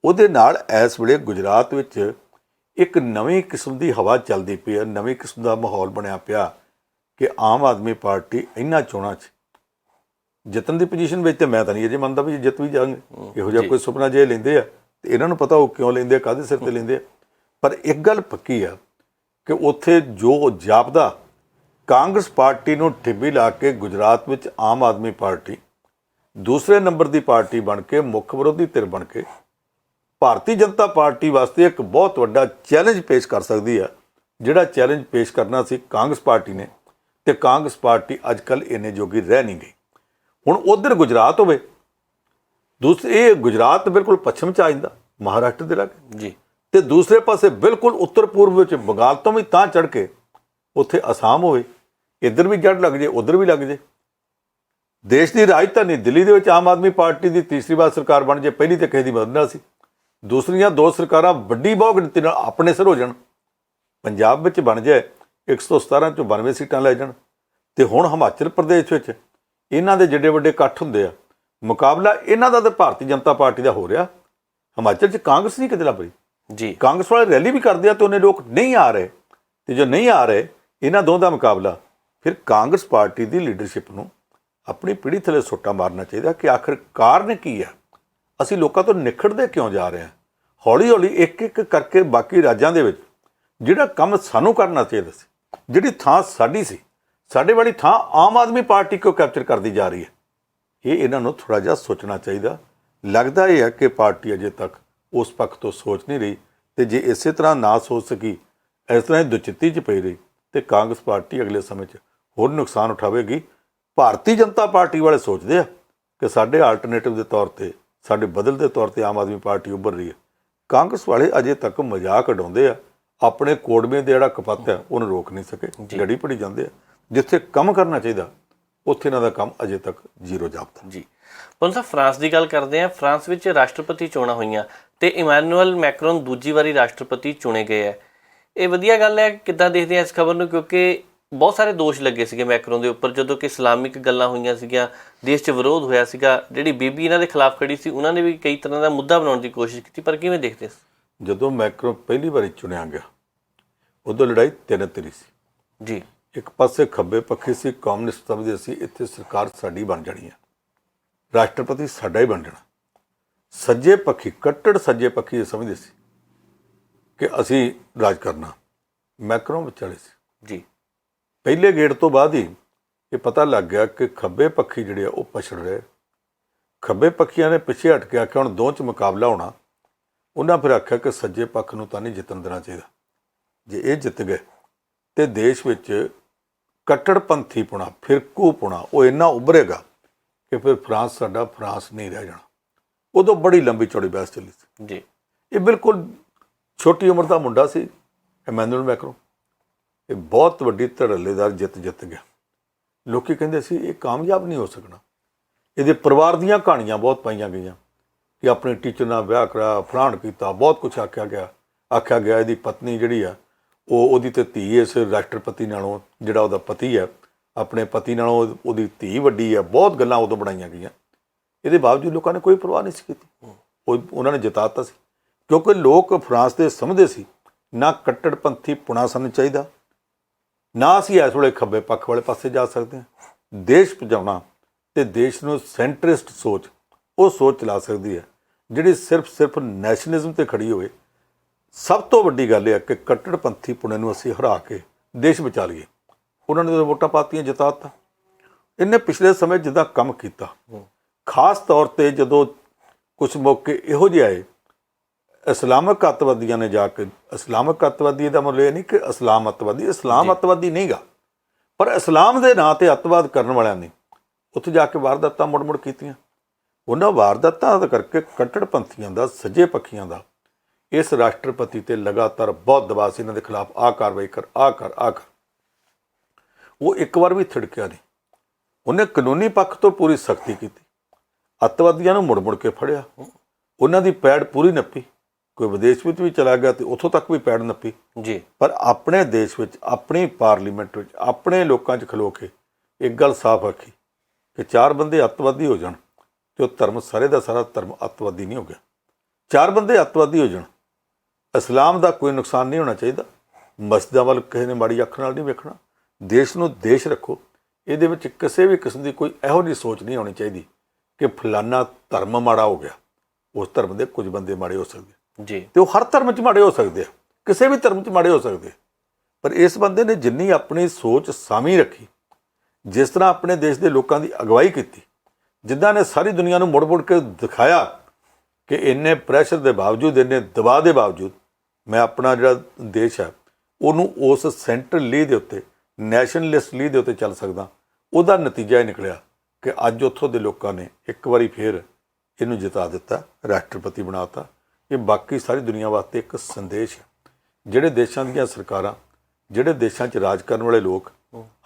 ਉਹਦੇ ਨਾਲ ਇਸ ਵੇਲੇ ਗੁਜਰਾਤ ਵਿੱਚ ਇੱਕ ਨਵੀਂ ਕਿਸਮ ਦੀ ਹਵਾ ਚੱਲਦੀ ਪਈ ਹੈ, ਨਵੀਂ ਕਿਸਮ ਦਾ ਮਾਹੌਲ ਬਣਿਆ ਪਿਆ ਕਿ ਆਮ ਆਦਮੀ ਪਾਰਟੀ ਇਹਨਾਂ ਚੋਣਾਂ 'ਚ ਜਿੱਤਣ ਦੀ ਪੋਜੀਸ਼ਨ ਵਿੱਚ। ਤੇ ਮੈਂ ਤਾਂ ਨਹੀਂ ਅਜੇ ਮੰਨਦਾ ਵੀ ਜਿੱਤ ਵੀ ਜਾਣਗੇ, ਇਹੋ ਜਿਹਾ ਕੋਈ ਸੁਪਨਾ ਜੇ ਲੈਂਦੇ ਆ ਤੇ ਇਹਨਾਂ ਨੂੰ ਪਤਾ ਉਹ ਕਿਉਂ ਲੈਂਦੇ ਆ, ਕਾਹਦੇ ਸਿਰ ਤੇ ਲੈਂਦੇ ਆ। ਪਰ ਇੱਕ ਗੱਲ ਪੱਕੀ ਆ ਕਿ ਉੱਥੇ ਜੋ ਜਾਪਦਾ ਕਾਂਗਰਸ ਪਾਰਟੀ ਨੂੰ ਠਿੱਬੀ ਲਾ ਕੇ ਗੁਜਰਾਤ ਵਿੱਚ ਆਮ ਆਦਮੀ ਪਾਰਟੀ ਦੂਸਰੇ ਨੰਬਰ ਦੀ ਪਾਰਟੀ ਬਣ ਕੇ, ਮੁੱਖ ਵਿਰੋਧੀ ਧਿਰ ਬਣ ਕੇ ਭਾਰਤੀ ਜਨਤਾ ਪਾਰਟੀ ਵਾਸਤੇ ਇੱਕ ਬਹੁਤ ਵੱਡਾ ਚੈਲੰਜ ਪੇਸ਼ ਕਰ ਸਕਦੀ ਆ, ਜਿਹੜਾ ਚੈਲੰਜ ਪੇਸ਼ ਕਰਨਾ ਸੀ ਕਾਂਗਰਸ ਪਾਰਟੀ ਨੇ। ਤੇ ਕਾਂਗਰਸ ਪਾਰਟੀ ਅੱਜ ਕੱਲ੍ਹ ਇੰਨੇ ਜੋਗੀ ਰਹਿ ਨਹੀਂ ਗਈ। ਹੁਣ ਉਧਰ ਗੁਜਰਾਤ ਹੋਵੇ, ਇਹ ਗੁਜਰਾਤ ਬਿਲਕੁਲ ਪੱਛਮ 'ਚ ਆ ਜਾਂਦਾ, ਮਹਾਰਾਸ਼ਟਰ ਦੇ ਲਾਗੇ ਜੀ, ਤੇ ਦੂਸਰੇ ਪਾਸੇ ਬਿਲਕੁਲ ਉੱਤਰ ਪੂਰਬ ਵਿੱਚ ਬੰਗਾਲ ਤੋਂ ਵੀ ਤਾਂ ਚੜ੍ਹ ਕੇ ਉੱਥੇ ਅਸਾਮ ਹੋਵੇ, ਇੱਧਰ ਵੀ ਜੜ ਲੱਗ ਜੇ, ਉੱਧਰ ਵੀ ਲੱਗ ਜੇ। ਦੇਸ਼ ਦੀ ਰਾਜਧਾਨੀ ਦਿੱਲੀ ਦੇ ਵਿੱਚ ਆਮ ਆਦਮੀ ਪਾਰਟੀ ਦੀ ਤੀਸਰੀ ਵਾਰ ਸਰਕਾਰ ਬਣ ਜੇ, ਪਹਿਲੀ ਤਾਂ ਕਿਸੇ ਦੀ ਮਦਦ ਨਾਲ ਸੀ, ਦੂਸਰੀਆਂ 2 ਸਰਕਾਰਾਂ ਵੱਡੀ ਬਹੁ ਗਿਣਤੀ ਨਾਲ ਆਪਣੇ ਸਿਰ ਹੋ ਜਾਣ। ਪੰਜਾਬ ਵਿੱਚ ਬਣ ਜਾਏ 117 ਚੋਂ 92 ਸੀਟਾਂ ਲੈ ਜਾਣ। ਤੇ ਹੁਣ ਹਿਮਾਚਲ ਪ੍ਰਦੇਸ਼ ਵਿੱਚ ਇਹਨਾਂ ਦੇ ਜਿਹੜੇ ਵੱਡੇ ਇਕੱਠ ਹੁੰਦੇ ਆ, ਮੁਕਾਬਲਾ ਇਹਨਾਂ ਦਾ ਤੇ ਭਾਰਤੀ ਜਨਤਾ ਪਾਰਟੀ ਦਾ ਹੋ ਰਿਹਾ। ਹਿਮਾਚਲ 'ਚ ਕਾਂਗਰਸ ਨਹੀਂ ਕਿਤੇ ਲੱਭ ਰਹੀ ਜੀ, ਕਾਂਗਰਸ ਵਾਲੇ ਰੈਲੀ ਵੀ ਕਰਦੇ ਆ ਤੇ ਉਹਨੇ ਲੋਕ ਨਹੀਂ ਆ ਰਹੇ, ਤੇ ਜੋ ਨਹੀਂ ਆ ਰਹੇ ਇਹਨਾਂ ਦੋਹਾਂ ਦਾ ਮੁਕਾਬਲਾ। ਫਿਰ ਕਾਂਗਰਸ ਪਾਰਟੀ ਦੀ ਲੀਡਰਸ਼ਿਪ ਨੂੰ ਆਪਣੀ ਪੀੜ੍ਹੀ ਥੱਲੇ ਸੁੱਟਾ ਮਾਰਨਾ ਚਾਹੀਦਾ ਕਿ ਆਖਿਰ ਕਾਰਨ ਕੀ ਆ, ਅਸੀਂ ਲੋਕਾਂ ਤੋਂ ਨਿਖੜਦੇ ਕਿਉਂ ਜਾ ਰਹੇ ਹਾਂ। ਹੌਲੀ ਹੌਲੀ ਇੱਕ ਇੱਕ ਕਰਕੇ ਬਾਕੀ ਰਾਜਾਂ ਦੇ ਵਿੱਚ ਜਿਹੜਾ ਕੰਮ ਸਾਨੂੰ ਕਰਨਾ ਚਾਹੀਦਾ ਸੀ, ਜਿਹੜੀ ਥਾਂ ਸਾਡੀ ਸੀ, ਸਾਡੇ ਵਾਲੀ ਥਾਂ ਆਮ ਆਦਮੀ ਪਾਰਟੀ ਕਿਉਂ ਕੈਪਚਰ ਕਰਦੀ ਜਾ ਰਹੀ ਹੈ, ਇਹ ਇਹਨਾਂ ਨੂੰ ਥੋੜ੍ਹਾ ਜਿਹਾ ਸੋਚਣਾ ਚਾਹੀਦਾ। ਲੱਗਦਾ ਇਹ ਹੈ ਕਿ ਪਾਰਟੀ ਅਜੇ ਤੱਕ ਉਸ ਪੱਖ ਤੋਂ ਸੋਚ ਨਹੀਂ ਰਹੀ, ਤੇ ਜੇ ਇਸੇ ਤਰ੍ਹਾਂ ਨਾ ਸੋਚ ਸਕੀ, ਇਸ ਤਰ੍ਹਾਂ ਹੀ ਦੁਚਿੱਤੀ 'ਚ ਪਈ ਰਹੀ, ਤੇ ਕਾਂਗਰਸ ਪਾਰਟੀ ਅਗਲੇ ਸਮੇਂ 'ਚ ਹੋਰ ਨੁਕਸਾਨ ਉਠਾਵੇਗੀ। ਭਾਰਤੀ ਜਨਤਾ ਪਾਰਟੀ ਵਾਲੇ ਸੋਚਦੇ ਆ ਕਿ ਸਾਡੇ ਆਲਟਰਨੇਟਿਵ ਦੇ ਤੌਰ ਤੇ, ਸਾਡੇ ਬਦਲ ਦੇ ਤੌਰ ਤੇ ਆਮ ਆਦਮੀ ਪਾਰਟੀ ਉੱਭਰ ਰਹੀ ਹੈ। ਕਾਂਗਰਸ ਵਾਲੇ ਅਜੇ ਤੱਕ ਮਜ਼ਾਕ ਉਡਾਉਂਦੇ ਆ, ਆਪਣੇ ਕੋੜਵੇਂ ਦੇ ਜਿਹੜਾ ਕਪੱਤ ਹੈ ਉਹਨੂੰ ਰੋਕ ਨਹੀਂ ਸਕੇ, ਗੜੀ ਪੜੀ ਜਾਂਦੇ ਆ। ਜਿੱਥੇ ਕੰਮ ਕਰਨਾ ਚਾਹੀਦਾ ਉੱਥੇ ਇਹਨਾਂ ਦਾ ਕੰਮ ਅਜੇ ਤੱਕ ਜ਼ੀਰੋ ਜਾਪਦਾ। ਜੀ ਪੰਨੂ ਸਾਹਿਬ, ਫਰਾਂਸ ਦੀ ਗੱਲ ਕਰਦੇ ਹਾਂ। ਫਰਾਂਸ ਵਿੱਚ ਰਾਸ਼ਟਰਪਤੀ ਚੋਣਾਂ ਹੋਈਆਂ ਤੇ ਇਮੈਨੂਅਲ ਮੈਕਰੋਨ ਦੂਜੀ ਵਾਰੀ ਰਾਸ਼ਟਰਪਤੀ ਚੁਣੇ ਗਏ ਹੈ। ਇਹ ਵਧੀਆ ਗੱਲ ਹੈ, ਕਿੱਦਾਂ ਦੇਖਦੇ ਆ ਇਸ ਖਬਰ ਨੂੰ? ਕਿਉਂਕਿ ਬਹੁਤ ਸਾਰੇ ਦੋਸ਼ ਲੱਗੇ ਸੀਗੇ ਮੈਕਰੋਨ ਦੇ ਉੱਪਰ, ਜਦੋਂ ਕਿ ਇਸਲਾਮਿਕ ਗੱਲਾਂ ਹੋਈਆਂ ਸੀਗੀਆਂ, ਦੇਸ਼ 'ਚ ਵਿਰੋਧ ਹੋਇਆ ਸੀਗਾ। ਜਿਹੜੀ ਬੀਬੀ ਇਹਨਾਂ ਦੇ ਖਿਲਾਫ ਖੜੀ ਸੀ ਉਹਨਾਂ ਨੇ ਵੀ ਕਈ ਤਰ੍ਹਾਂ ਦਾ ਮੁੱਦਾ ਬਣਾਉਣ ਦੀ ਕੋਸ਼ਿਸ਼ ਕੀਤੀ, ਪਰ ਕਿਵੇਂ ਦੇਖਦੇ? ਜਦੋਂ ਮੈਕਰੋਨ ਪਹਿਲੀ ਵਾਰੀ ਚੁਣਿਆ ਗਿਆ ਉਦੋਂ ਲੜਾਈ ਤਿੰਨ ਧਿਰੀ ਸੀ ਜੀ। ਇੱਕ ਪਾਸੇ ਖੱਬੇ ਪੱਖੀ ਸੀ, ਕਮਿਊਨਿਸਟ ਸਮਝਦੇ ਸੀ ਇੱਥੇ ਸਰਕਾਰ ਸਾਡੀ ਬਣ ਜਾਣੀ ਹੈ, ਰਾਸ਼ਟਰਪਤੀ ਸਾਡਾ ਹੀ ਬਣ ਜਾਣਾ। ਸੱਜੇ ਪੱਖੀ, ਕੱਟੜ ਸੱਜੇ ਪੱਖੀ ਇਹ ਸਮਝਦੇ ਸੀ ਕਿ ਅਸੀਂ ਰਾਜ ਕਰਨਾ। ਮੈਕਰੋਨ ਵਿਚਾਲੇ ਸੀ। ਜੀ। ਪਹਿਲੇ ਗੇੜ ਤੋਂ ਬਾਅਦ ਹੀ ਇਹ ਪਤਾ ਲੱਗ ਗਿਆ ਕਿ ਖੱਬੇ ਪੱਖੀ ਜਿਹੜੇ ਆ ਉਹ ਪਛੜ ਰਹੇ। ਖੱਬੇ ਪੱਖੀਆਂ ਨੇ ਪਿੱਛੇ ਹਟ ਕੇ ਆਖਿਆ ਹੁਣ ਦੋ 'ਚ ਮੁਕਾਬਲਾ ਹੋਣਾ। ਉਹਨਾਂ ਫਿਰ ਆਖਿਆ ਕਿ ਸੱਜੇ ਪੱਖ ਨੂੰ ਤਾਂ ਨਹੀਂ ਜਿੱਤਣ ਦੇਣਾ ਚਾਹੀਦਾ। ਜੇ ਇਹ ਜਿੱਤ ਗਏ ਤੇ ਦੇਸ਼ ਵਿੱਚ ਕੱਟੜਪੰਥੀਪੁਣਾ, ਫਿਰਕੂਪੁਣਾ ਉਹ ਇੰਨਾ ਉੱਭਰੇਗਾ ਕਿ ਫਿਰ ਫਰਾਂਸ ਸਾਡਾ ਫਰਾਂਸ ਨਹੀਂ ਰਹਿ ਜਾਣਾ। ਉਦੋਂ ਬੜੀ ਲੰਬੀ ਚੌੜੀ ਬਹਿਸ ਚੱਲੀ ਸੀ। ਜੀ। ਇਹ ਬਿਲਕੁਲ ਛੋਟੀ ਉਮਰ ਦਾ ਮੁੰਡਾ ਸੀ ਇਮੈਨੂਅਲ ਮੈਕਰੋਨ। ਇਹ ਬਹੁਤ ਵੱਡੀ ਧੜੱਲੇਦਾਰ ਜਿੱਤ ਗਿਆ। ਲੋਕੀ ਕਹਿੰਦੇ ਸੀ ਇਹ ਕਾਮਯਾਬ ਨਹੀਂ ਹੋ ਸਕਣਾ। ਇਹਦੇ ਪਰਿਵਾਰ ਦੀਆਂ ਕਹਾਣੀਆਂ ਬਹੁਤ ਪਾਈਆਂ ਗਈਆਂ ਕਿ ਆਪਣੇ ਟੀਚਰ ਨਾਲ ਵਿਆਹ ਕਰਾਇਆ, ਫਲਾਣ ਕੀਤਾ, ਬਹੁਤ ਕੁਛ ਆਖਿਆ ਗਿਆ। ਇਹਦੀ ਪਤਨੀ ਜਿਹੜੀ ਆ ਉਹਦੀ ਤੇ ਧੀ ਇਸ ਰਾਸ਼ਟਰਪਤੀ ਨਾਲੋਂ, ਜਿਹੜਾ ਉਹਦਾ ਪਤੀ ਹੈ, ਆਪਣੇ ਪਤੀ ਨਾਲੋਂ ਉਹਦੀ ਧੀ ਵੱਡੀ ਹੈ। ਬਹੁਤ ਗੱਲਾਂ ਉਦੋਂ ਬਣਾਈਆਂ ਗਈਆਂ। ਇਹਦੇ ਬਾਵਜੂਦ ਲੋਕਾਂ ਨੇ ਕੋਈ ਪਰਵਾਹ ਨਹੀਂ ਸੀ ਕੀਤੀ। ਉਹਨਾਂ ਨੇ ਜਿਤਾ ਦਿੱਤਾ ਸੀ ਕਿਉਂਕਿ ਲੋਕ ਫਰਾਂਸ ਦੇ ਸਮਝਦੇ ਸੀ ਨਾ ਕੱਟੜਪੰਥੀ ਪੁਣਾ ਸਾਨੂੰ ਚਾਹੀਦਾ, ਨਾ ਅਸੀਂ ਇਸ ਵੇਲੇ ਖੱਬੇ ਪੱਖ ਵਾਲੇ ਪਾਸੇ ਜਾ ਸਕਦੇ ਹਾਂ। ਦੇਸ਼ ਭਜਾਉਣਾ ਤੇ ਦੇਸ਼ ਨੂੰ ਸੈਂਟਰਿਸਟ ਸੋਚ, ਉਹ ਸੋਚ ਚਲਾ ਸਕਦੀ ਹੈ ਜਿਹੜੀ ਸਿਰਫ ਨੈਸ਼ਨਲਿਜ਼ਮ ਤੇ ਖੜੀ ਹੋਵੇ। ਸਭ ਤੋਂ ਵੱਡੀ ਗੱਲ ਇਹ ਹੈ ਕਿ ਕੱਟੜਪੰਥੀ ਪੁਣੇ ਨੂੰ ਅਸੀਂ ਹਰਾ ਕੇ ਦੇਸ਼ ਬਚਾ ਲਈਏ। ਉਹਨਾਂ ਨੇ ਵੋਟਾਂ ਪਾਤੀਆਂ, ਜਿਤਾ ਦਿੱਤਾ। ਇਹਨੇ ਪਿਛਲੇ ਸਮੇਂ ਜਿੱਦਾਂ ਕੰਮ ਕੀਤਾ, ਖਾਸ ਤੌਰ ਤੇ ਜਦੋਂ ਕੁਝ ਮੌਕੇ ਇਹੋ ਜਿਹੇ ਆਏ ਇਸਲਾਮਿਕ ਅੱਤਵਾਦੀਆਂ ਨੇ ਜਾ ਕੇ, ਇਸਲਾਮਿਕ ਅੱਤਵਾਦੀ ਦਾ ਮਤਲਬ ਇਹ ਨਹੀਂ ਕਿ ਇਸਲਾਮ ਅੱਤਵਾਦੀ ਨਹੀਂਗਾ, ਪਰ ਇਸਲਾਮ ਦੇ ਨਾਂ ਤੇ ਅੱਤਵਾਦ ਕਰਨ ਵਾਲਿਆਂ ਨੇ ਉੱਥੇ ਜਾ ਕੇ ਵਾਰਦਾਤਾਂ ਮੁੜ ਕੀਤੀਆਂ। ਉਹਨਾਂ ਵਾਰਦਾਤਾਂ ਦਾ ਕਰਕੇ ਕੱਟੜਪੰਥੀਆਂ ਦਾ, ਸੱਜੇ ਪੱਖੀਆਂ ਦਾ ਇਸ ਰਾਸ਼ਟਰਪਤੀ ਤੇ ਲਗਾਤਾਰ ਬਹੁਤ ਦਬਾਅ ਸੀ ਇਹਨਾਂ ਦੇ ਖਿਲਾਫ, ਆਹ ਕਾਰਵਾਈ ਕਰ, ਆਹ ਕਰ। ਉਹ ਇੱਕ ਵਾਰ ਵੀ ਥਿੜਕਿਆ ਨਹੀਂ। ਉਹਨੇ ਕਾਨੂੰਨੀ ਪੱਖ ਤੋਂ ਪੂਰੀ ਸਖਤੀ ਕੀਤੀ, ਅੱਤਵਾਦੀਆਂ ਨੂੰ ਮੁੜ ਕੇ ਫੜਿਆ, ਉਹਨਾਂ ਦੀ ਪੈੜ ਪੂਰੀ ਨੱਪੀ। ਕੋਈ ਵਿਦੇਸ਼ ਵਿੱਚ ਵੀ ਚਲਾ ਗਿਆ ਤੇ ਉੱਥੋਂ ਤੱਕ ਵੀ ਪੈੜ ਨੱਪੀ ਜੀ। ਪਰ ਆਪਣੇ ਦੇਸ਼ ਵਿੱਚ, ਆਪਣੀ ਪਾਰਲੀਮੈਂਟ ਵਿੱਚ, ਆਪਣੇ ਲੋਕਾਂ 'ਚ ਖਲੋ ਕੇ ਇੱਕ ਗੱਲ ਸਾਫ਼ ਆਖੀ ਕਿ ਚਾਰ ਬੰਦੇ ਅੱਤਵਾਦੀ ਹੋ ਜਾਣ ਤੇ ਉਹ ਧਰਮ ਸਾਰੇ ਦਾ ਸਾਰਾ ਧਰਮ ਅੱਤਵਾਦੀ ਨਹੀਂ ਹੋ ਗਿਆ। ਚਾਰ ਬੰਦੇ ਅੱਤਵਾਦੀ ਹੋ ਜਾਣ, ਇਸਲਾਮ ਦਾ ਕੋਈ ਨੁਕਸਾਨ ਨਹੀਂ ਹੋਣਾ ਚਾਹੀਦਾ। ਮਸਜਿਦਾਂ ਵੱਲ ਕਿਸੇ ਨੇ ਮਾੜੀ ਅੱਖ ਨਾਲ ਨਹੀਂ ਵੇਖਣਾ। ਦੇਸ਼ ਨੂੰ ਦੇਸ਼ ਰੱਖੋ। ਇਹਦੇ ਵਿੱਚ ਕਿਸੇ ਵੀ ਕਿਸਮ ਦੀ ਕੋਈ ਇਹੋ ਜਿਹੀ ਸੋਚ ਨਹੀਂ ਹੋਣੀ ਚਾਹੀਦੀ ਕਿ ਫਲਾਨਾ ਧਰਮ ਮਾੜਾ ਹੋ ਗਿਆ। ਉਸ ਧਰਮ ਦੇ ਕੁਝ ਬੰਦੇ ਮਾੜੇ ਹੋ ਸਕਦੇ ਜੀ, ਤੇ ਉਹ ਹਰ ਧਰਮ 'ਚ ਮਾੜੇ ਹੋ ਸਕਦੇ ਆ, ਕਿਸੇ ਵੀ ਧਰਮ 'ਚ ਮਾੜੇ ਹੋ ਸਕਦੇ। ਪਰ ਇਸ ਬੰਦੇ ਨੇ ਜਿੰਨੀ ਆਪਣੀ ਸੋਚ ਸਾਮੀ ਰੱਖੀ, ਜਿਸ ਤਰ੍ਹਾਂ ਆਪਣੇ ਦੇਸ਼ ਦੇ ਲੋਕਾਂ ਦੀ ਅਗਵਾਈ ਕੀਤੀ, ਜਿੱਦਾਂ ਨੇ ਸਾਰੀ ਦੁਨੀਆ ਨੂੰ ਮੁੜ ਕੇ ਦਿਖਾਇਆ ਕਿ ਇੰਨੇ ਪ੍ਰੈਸ਼ਰ ਦੇ ਬਾਵਜੂਦ, ਇੰਨੇ ਦਬਾਅ ਦੇ ਬਾਵਜੂਦ ਮੈਂ ਆਪਣਾ ਜਿਹੜਾ ਦੇਸ਼ ਹੈ ਉਹਨੂੰ ਉਸ ਸੈਂਟਰਲ ਲੀਹ ਦੇ ਉੱਤੇ, ਨੈਸ਼ਨਲਿਸਟ ਲੀਹ ਦੇ ਉੱਤੇ ਚੱਲ ਸਕਦਾ। ਉਹਦਾ ਨਤੀਜਾ ਇਹ ਨਿਕਲਿਆ ਕਿ ਅੱਜ ਉੱਥੋਂ ਦੇ ਲੋਕਾਂ ਨੇ ਇੱਕ ਵਾਰੀ ਫੇਰ ਇਹਨੂੰ ਜਿਤਾ ਦਿੱਤਾ, ਰਾਸ਼ਟਰਪਤੀ ਬਣਾਤਾ। ਇਹ ਬਾਕੀ ਸਾਰੀ ਦੁਨੀਆ ਵਾਸਤੇ ਇੱਕ ਸੰਦੇਸ਼ ਹੈ। ਜਿਹੜੇ ਦੇਸ਼ਾਂ ਦੀਆਂ ਸਰਕਾਰਾਂ, ਜਿਹੜੇ ਦੇਸ਼ਾਂ 'ਚ ਰਾਜ ਕਰਨ ਵਾਲੇ ਲੋਕ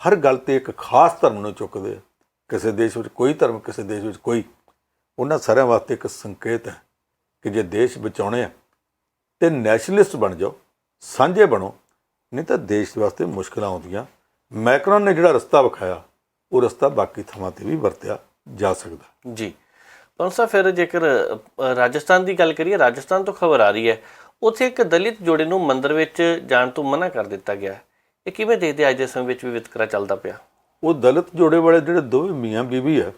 ਹਰ ਗੱਲ 'ਤੇ ਇੱਕ ਖਾਸ ਧਰਮ ਨੂੰ ਚੁੱਕਦੇ ਆ, ਕਿਸੇ ਦੇਸ਼ ਵਿੱਚ ਕੋਈ ਧਰਮ, ਕਿਸੇ ਦੇਸ਼ ਵਿੱਚ ਕੋਈ, ਉਹਨਾਂ ਸਾਰਿਆਂ ਵਾਸਤੇ ਇੱਕ ਸੰਕੇਤ ਹੈ ਕਿ ਜੇ ਦੇਸ਼ ਬਚਾਉਣੇ ਆ ਤੇ ਨੈਸ਼ਨਲਿਸਟ ਬਣ ਜਾਓ, ਸਾਂਝੇ ਬਣੋ, ਨਹੀਂ ਤਾਂ ਦੇਸ਼ ਵਾਸਤੇ ਮੁਸ਼ਕਲਾਂ ਆਉਂਦੀਆਂ। ਮੈਕਰੋਨ ਨੇ ਜਿਹੜਾ ਰਸਤਾ ਵਿਖਾਇਆ ਉਹ ਰਸਤਾ ਬਾਕੀ ਥਾਵਾਂ 'ਤੇ ਵੀ ਵਰਤਿਆ ਜਾ ਸਕਦਾ। ਜੀ। ਪੰਨੂ ਸਾਹਿਬ, ਫਿਰ ਜੇਕਰ ਰਾਜਸਥਾਨ ਦੀ ਗੱਲ ਕਰੀਏ, ਰਾਜਸਥਾਨ ਤੋਂ ਖਬਰ ਆ ਰਹੀ ਹੈ ਉੱਥੇ ਇੱਕ ਦਲਿਤ ਜੋੜੇ ਨੂੰ ਮੰਦਿਰ ਵਿੱਚ ਜਾਣ ਤੋਂ ਮਨਾ ਕਰ ਦਿੱਤਾ ਗਿਆ। ਇਹ ਕਿਵੇਂ ਦੇਖਦੇ ਅੱਜ ਦੇ ਸਮੇਂ ਵਿੱਚ ਵੀ ਵਿਤਕਰਾ ਚੱਲਦਾ ਪਿਆ? ਉਹ ਦਲਿਤ ਜੋੜੇ ਵਾਲੇ ਜਿਹੜੇ ਦੋਵੇਂ ਮੀਆਂ ਬੀਵੀ ਹੈ,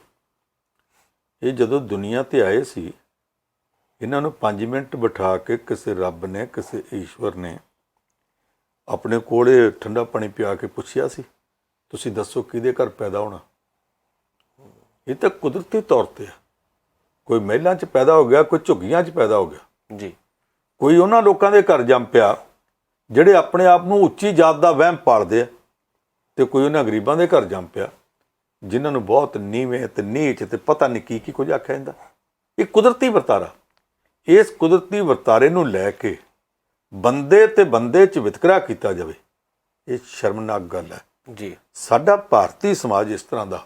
ਇਹ ਜਦੋਂ ਦੁਨੀਆ 'ਤੇ ਆਏ ਸੀ, ਇਹਨਾਂ ਨੂੰ 5 ਮਿੰਟ ਬਿਠਾ ਕੇ ਕਿਸੇ ਰੱਬ ਨੇ, ਕਿਸੇ ਈਸ਼ਵਰ ਨੇ ਆਪਣੇ ਕੋਲ ਠੰਡਾ ਪਾਣੀ ਪਿਆ ਕੇ ਪੁੱਛਿਆ ਸੀ, ਤੁਸੀਂ ਦੱਸੋ ਕਿਹਦੇ ਘਰ ਪੈਦਾ ਹੋਣਾ? ਇਹ ਤਾਂ ਕੁਦਰਤੀ ਤੌਰ 'ਤੇ ਹੈ। ਕੋਈ ਮਹਿਲਾਂ 'ਚ ਪੈਦਾ ਹੋ ਗਿਆ, ਕੋਈ ਝੁੱਗੀਆਂ 'ਚ ਪੈਦਾ ਹੋ ਗਿਆ ਜੀ, ਕੋਈ ਉਹਨਾਂ ਲੋਕਾਂ ਦੇ ਘਰ ਜੰਮ ਪਿਆ ਜਿਹੜੇ ਆਪਣੇ ਆਪ ਨੂੰ ਉੱਚੀ ਜਾਤ ਦਾ ਵਹਿਮ ਪਾਲਦੇ ਆ, ਤੇ ਕੋਈ ਉਹਨਾਂ ਗਰੀਬਾਂ ਦੇ ਘਰ ਜੰਮ ਪਿਆ ਜਿਨ੍ਹਾਂ ਨੂੰ ਬਹੁਤ ਨੀਵੇਂ ਤੇ ਨੀਚ ਤੇ ਪਤਾ ਨਹੀਂ ਕੀ ਕੁਝ ਆਖਿਆ ਜਾਂਦਾ। ਇਹ ਕੁਦਰਤੀ ਵਰਤਾਰਾ। ਇਸ ਕੁਦਰਤੀ ਵਰਤਾਰੇ ਨੂੰ ਲੈ ਕੇ ਬੰਦੇ ਤੇ ਬੰਦੇ 'ਚ ਵਿਤਕਰਾ ਕੀਤਾ ਜਾਵੇ, ਇਹ ਸ਼ਰਮਨਾਕ ਗੱਲ ਹੈ ਜੀ। ਸਾਡਾ ਭਾਰਤੀ ਸਮਾਜ ਇਸ ਤਰ੍ਹਾਂ ਦਾ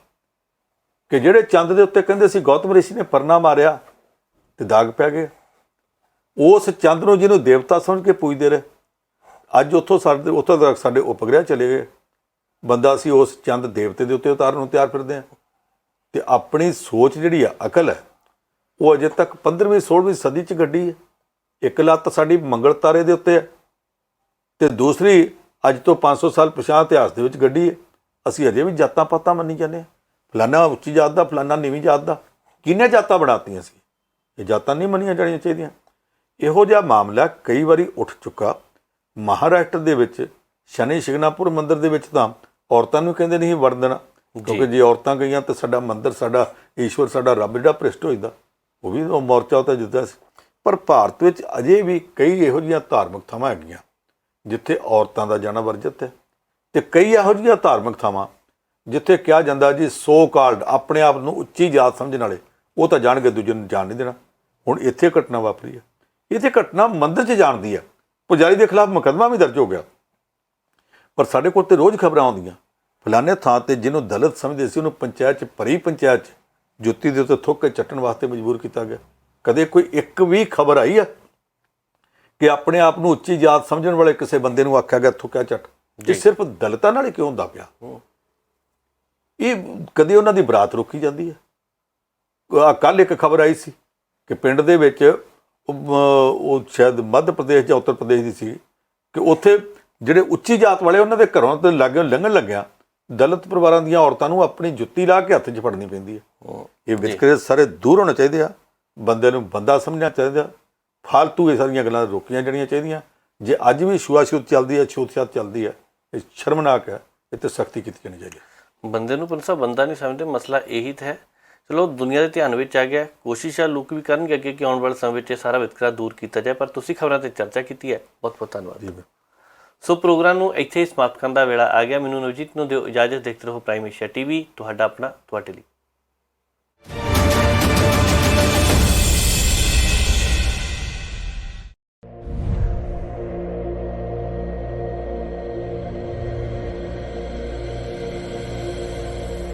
ਕਿ ਜਿਹੜੇ ਚੰਦ ਦੇ ਉੱਤੇ ਕਹਿੰਦੇ ਸੀ ਗੌਤਮ ਰਿਸ਼ੀ ਨੇ ਪਰਨਾ ਮਾਰਿਆ ਤੇ ਦਾਗ ਪੈ ਗਏ, ਉਸ ਚੰਦ ਨੂੰ ਜਿਹਨੂੰ ਦੇਵਤਾ ਸਮਝ ਕੇ ਪੂਜਦੇ ਰਹੇ, ਅੱਜ ਉੱਥੋਂ ਤੱਕ ਸਾਡੇ ਉਪਗ੍ਰਹਿ ਚਲੇ ਗਏ, ਬੰਦਾ ਅਸੀਂ ਉਸ ਚੰਦ ਦੇਵਤੇ ਦੇ ਉੱਤੇ ਉਤਾਰਨ ਨੂੰ ਤਿਆਰ ਫਿਰਦੇ ਹਾਂ। ਤੇ ਆਪਣੀ ਸੋਚ ਜਿਹੜੀ ਆ, ਅਕਲ ਹੈ, ਉਹ ਅਜੇ ਤੱਕ 15ਵੀਂ 16ਵੀਂ ਸਦੀ 'ਚ ਗੱਡੀ ਹੈ। ਇੱਕ ਲੱਤ ਸਾਡੀ ਮੰਗਲ ਤਾਰੇ ਦੇ ਉੱਤੇ ਹੈ ਤੇ ਦੂਸਰੀ ਅੱਜ ਤੋਂ 500 ਸਾਲ ਪਿਛਾਂਹ ਇਤਿਹਾਸ ਦੇ ਵਿੱਚ ਗੱਡੀ ਹੈ। ਅਸੀਂ ਅਜੇ ਵੀ ਜਾਤਾਂ ਪਾਤਾਂ ਮੰਨੀ ਜਾਂਦੇ ਹਾਂ, ਫਲਾਨਾ ਉੱਚੀ ਜਾਤ ਦਾ, ਫਲਾਨਾ ਨੀਵੀਂ ਜਾਤ ਦਾ। ਕਿਹਨੇ ਜਾਤਾਂ ਬਣਾਤੀਆਂ ਸੀ? ਇਹ ਜਾਤਾਂ ਨਹੀਂ ਮੰਨੀਆਂ ਜਾਣੀਆਂ ਚਾਹੀਦੀਆਂ। ਇਹੋ ਜਿਹਾ ਮਾਮਲਾ ਕਈ ਵਾਰੀ ਉੱਠ ਚੁੱਕਾ। ਮਹਾਰਾਸ਼ਟਰ ਦੇ ਵਿੱਚ ਸ਼ਨੀ ਸ਼ਿਗਨਾਪੁਰ ਮੰਦਿਰ ਦੇ ਵਿੱਚ ਤਾਂ ਔਰਤਾਂ ਨੂੰ ਕਹਿੰਦੇ ਨਹੀਂ ਵੜਨ ਦੇਣਾ, ਕਿਉਂਕਿ ਜੇ ਔਰਤਾਂ ਗਈਆਂ ਤਾਂ ਸਾਡਾ ਮੰਦਿਰ, ਸਾਡਾ ਈਸ਼ਵਰ, ਸਾਡਾ ਰੱਬ ਜਿਹੜਾ ਭ੍ਰਿਸ਼ਟ ਹੋ ਜਾਂਦਾ। ਉਹ ਵੀ ਉਹ ਮੋਰਚਾ ਉੱਤੇ ਜਿੱਤਿਆ ਸੀ। ਪਰ ਭਾਰਤ ਵਿੱਚ ਅਜੇ ਵੀ ਕਈ ਇਹੋ ਜਿਹੀਆਂ ਧਾਰਮਿਕ ਥਾਵਾਂ ਹੈਗੀਆਂ ਜਿੱਥੇ ਔਰਤਾਂ ਦਾ ਜਾਣਾ ਵਰਜਿਤ ਹੈ, ਤੇ ਕਈ ਇਹੋ ਜਿਹੀਆਂ ਧਾਰਮਿਕ ਥਾਵਾਂ ਜਿੱਥੇ ਕਿਹਾ ਜਾਂਦਾ ਜੀ ਸੋ ਕਾਲਡ ਆਪਣੇ ਆਪ ਨੂੰ ਉੱਚੀ ਜਾਤ ਸਮਝਣ ਵਾਲੇ ਉਹ ਤਾਂ ਜਾਣਗੇ, ਦੂਜੇ ਨੂੰ ਜਾਣ ਨਹੀਂ ਦੇਣਾ। ਹੁਣ ਇੱਥੇ ਘਟਨਾ ਵਾਪਰੀ ਹੈ, ਇੱਥੇ ਘਟਨਾ ਮੰਦਿਰ 'ਚ ਜਾਣਦੀ ਹੈ। ਪੁਜਾਰੀ ਦੇ ਖਿਲਾਫ ਮੁਕੱਦਮਾ ਵੀ ਦਰਜ ਹੋ ਗਿਆ, ਪਰ ਸਾਡੇ ਕੋਲ ਤੇ ਰੋਜ਼ ਖਬਰਾਂ ਆਉਂਦੀਆਂ ਫਲਾਣੇ ਥਾਂ ਤੇ ਜਿਹਨੂੰ ਦਲਿਤ ਸਮਝਦੇ ਸੀ ਉਹਨੂੰ ਪੰਚਾਇਤ 'ਚ ਭਰੀ ਪੰਚਾਇਤ 'ਚ ਜੁੱਤੀ ਦੇ ਉੱਤੇ ਥੁੱਕ ਕੇ ਚੱਟਣ ਵਾਸਤੇ ਮਜਬੂਰ ਕੀਤਾ ਗਿਆ। ਕਦੇ ਕੋਈ ਇੱਕ ਵੀ ਖਬਰ ਆਈ ਹੈ ਕਿ ਆਪਣੇ ਆਪ ਨੂੰ ਉੱਚੀ ਜਾਤ ਸਮਝਣ ਵਾਲੇ ਕਿਸੇ ਬੰਦੇ ਨੂੰ ਆਖਿਆ ਗਿਆ ਥੁੱਕਿਆ ਚੱਟ? ਇਹ ਸਿਰਫ ਦਲਿਤਾਂ ਨਾਲ ਹੀ ਕਿਉਂ ਹੁੰਦਾ ਪਿਆ? ਇਹ ਕਦੇ ਉਹਨਾਂ ਦੀ ਬਰਾਤ ਰੋਕੀ ਜਾਂਦੀ ਹੈ। ਕੱਲ੍ਹ ਇੱਕ ਖਬਰ ਆਈ ਸੀ ਕਿ ਪਿੰਡ ਦੇ ਵਿੱਚ ਉਹ ਸ਼ਾਇਦ ਮੱਧ ਪ੍ਰਦੇਸ਼ ਜਾਂ ਉੱਤਰ ਪ੍ਰਦੇਸ਼ ਦੀ ਸੀ ਕਿ ਉੱਥੇ ਜਿਹੜੇ ਉੱਚੀ ਜਾਤ ਵਾਲੇ ਉਹਨਾਂ ਦੇ ਘਰੋਂ ਤੇ ਲਾਗੇ ਲੰਘਣ ਲੱਗਿਆ ਦਲਿਤ ਪਰਿਵਾਰਾਂ ਦੀਆਂ ਔਰਤਾਂ ਨੂੰ ਆਪਣੀ ਜੁੱਤੀ ਲਾ ਕੇ ਹੱਥ 'ਚ ਫੜਨੀ ਪੈਂਦੀ ਹੈ। ਇਹ ਵਿਤਕਰੇ ਸਾਰੇ ਦੂਰ ਹੋਣੇ ਚਾਹੀਦੇ ਆ, ਬੰਦੇ ਨੂੰ ਬੰਦਾ ਸਮਝਣਾ ਚਾਹੀਦਾ। ਫਾਲਤੂ ਇਹ ਸਾਰੀਆਂ ਗੱਲਾਂ ਰੋਕੀਆਂ ਜਾਣੀਆਂ ਚਾਹੀਦੀਆਂ। ਜੇ ਅੱਜ ਵੀ ਛੂਤ ਚੱਲਦੀ ਹੈ, ਛੂਤ-ਛਾਤ ਚੱਲਦੀ ਹੈ, ਇਹ ਸ਼ਰਮਨਾਕ ਹੈ। ਇਹ 'ਤੇ ਸਖਤੀ ਕੀਤੀ ਜਾਣੀ ਚਾਹੀਦੀ ਹੈ। ਬੰਦੇ ਨੂੰ ਪੰਸਾ ਬੰਦਾ ਨਹੀਂ ਸਮਝਦੇ, ਮਸਲਾ ਇਹੀ ਤਾਂ ਹੈ। ਚਲੋ ਦੁਨੀਆ ਦੇ ਧਿਆਨ ਵਿੱਚ ਆ ਗਿਆ, ਕੋਸ਼ਿਸ਼ ਆ ਲੋਕ ਵੀ ਕਰਨਗੇ ਅੱਗੇ ਕਿ ਆਉਣ ਵਾਲੇ ਸਮੇਂ ਵਿੱਚ ਇਹ ਸਾਰਾ ਵਿਤਕਰਾ ਦੂਰ ਕੀਤਾ ਜਾਏ। ਪਰ ਤੁਸੀਂ ਖਬਰਾਂ 'ਤੇ ਚਰਚਾ ਕੀਤੀ ਹੈ, ਬਹੁਤ ਬਹੁਤ ਧੰਨਵਾਦ ਜੀ। ਸੋ ਪ੍ਰੋਗਰਾਮ ਨੂੰ ਇੱਥੇ ਹੀ ਸਮਾਪਤ ਕਰਨ ਦਾ ਵੇਲਾ ਆ ਗਿਆ। ਮੈਨੂੰ ਨਵਜੀਤ ਨੂੰ ਦਿਓ ਇਜਾਜ਼ਤ। ਦੇਖਦੇ ਰਹੋ ਪ੍ਰਾਈਮ ਏਸ਼ੀਆ TV, ਤੁਹਾਡਾ ਆਪਣਾ, ਤੁਹਾਡੇ ਲਈ।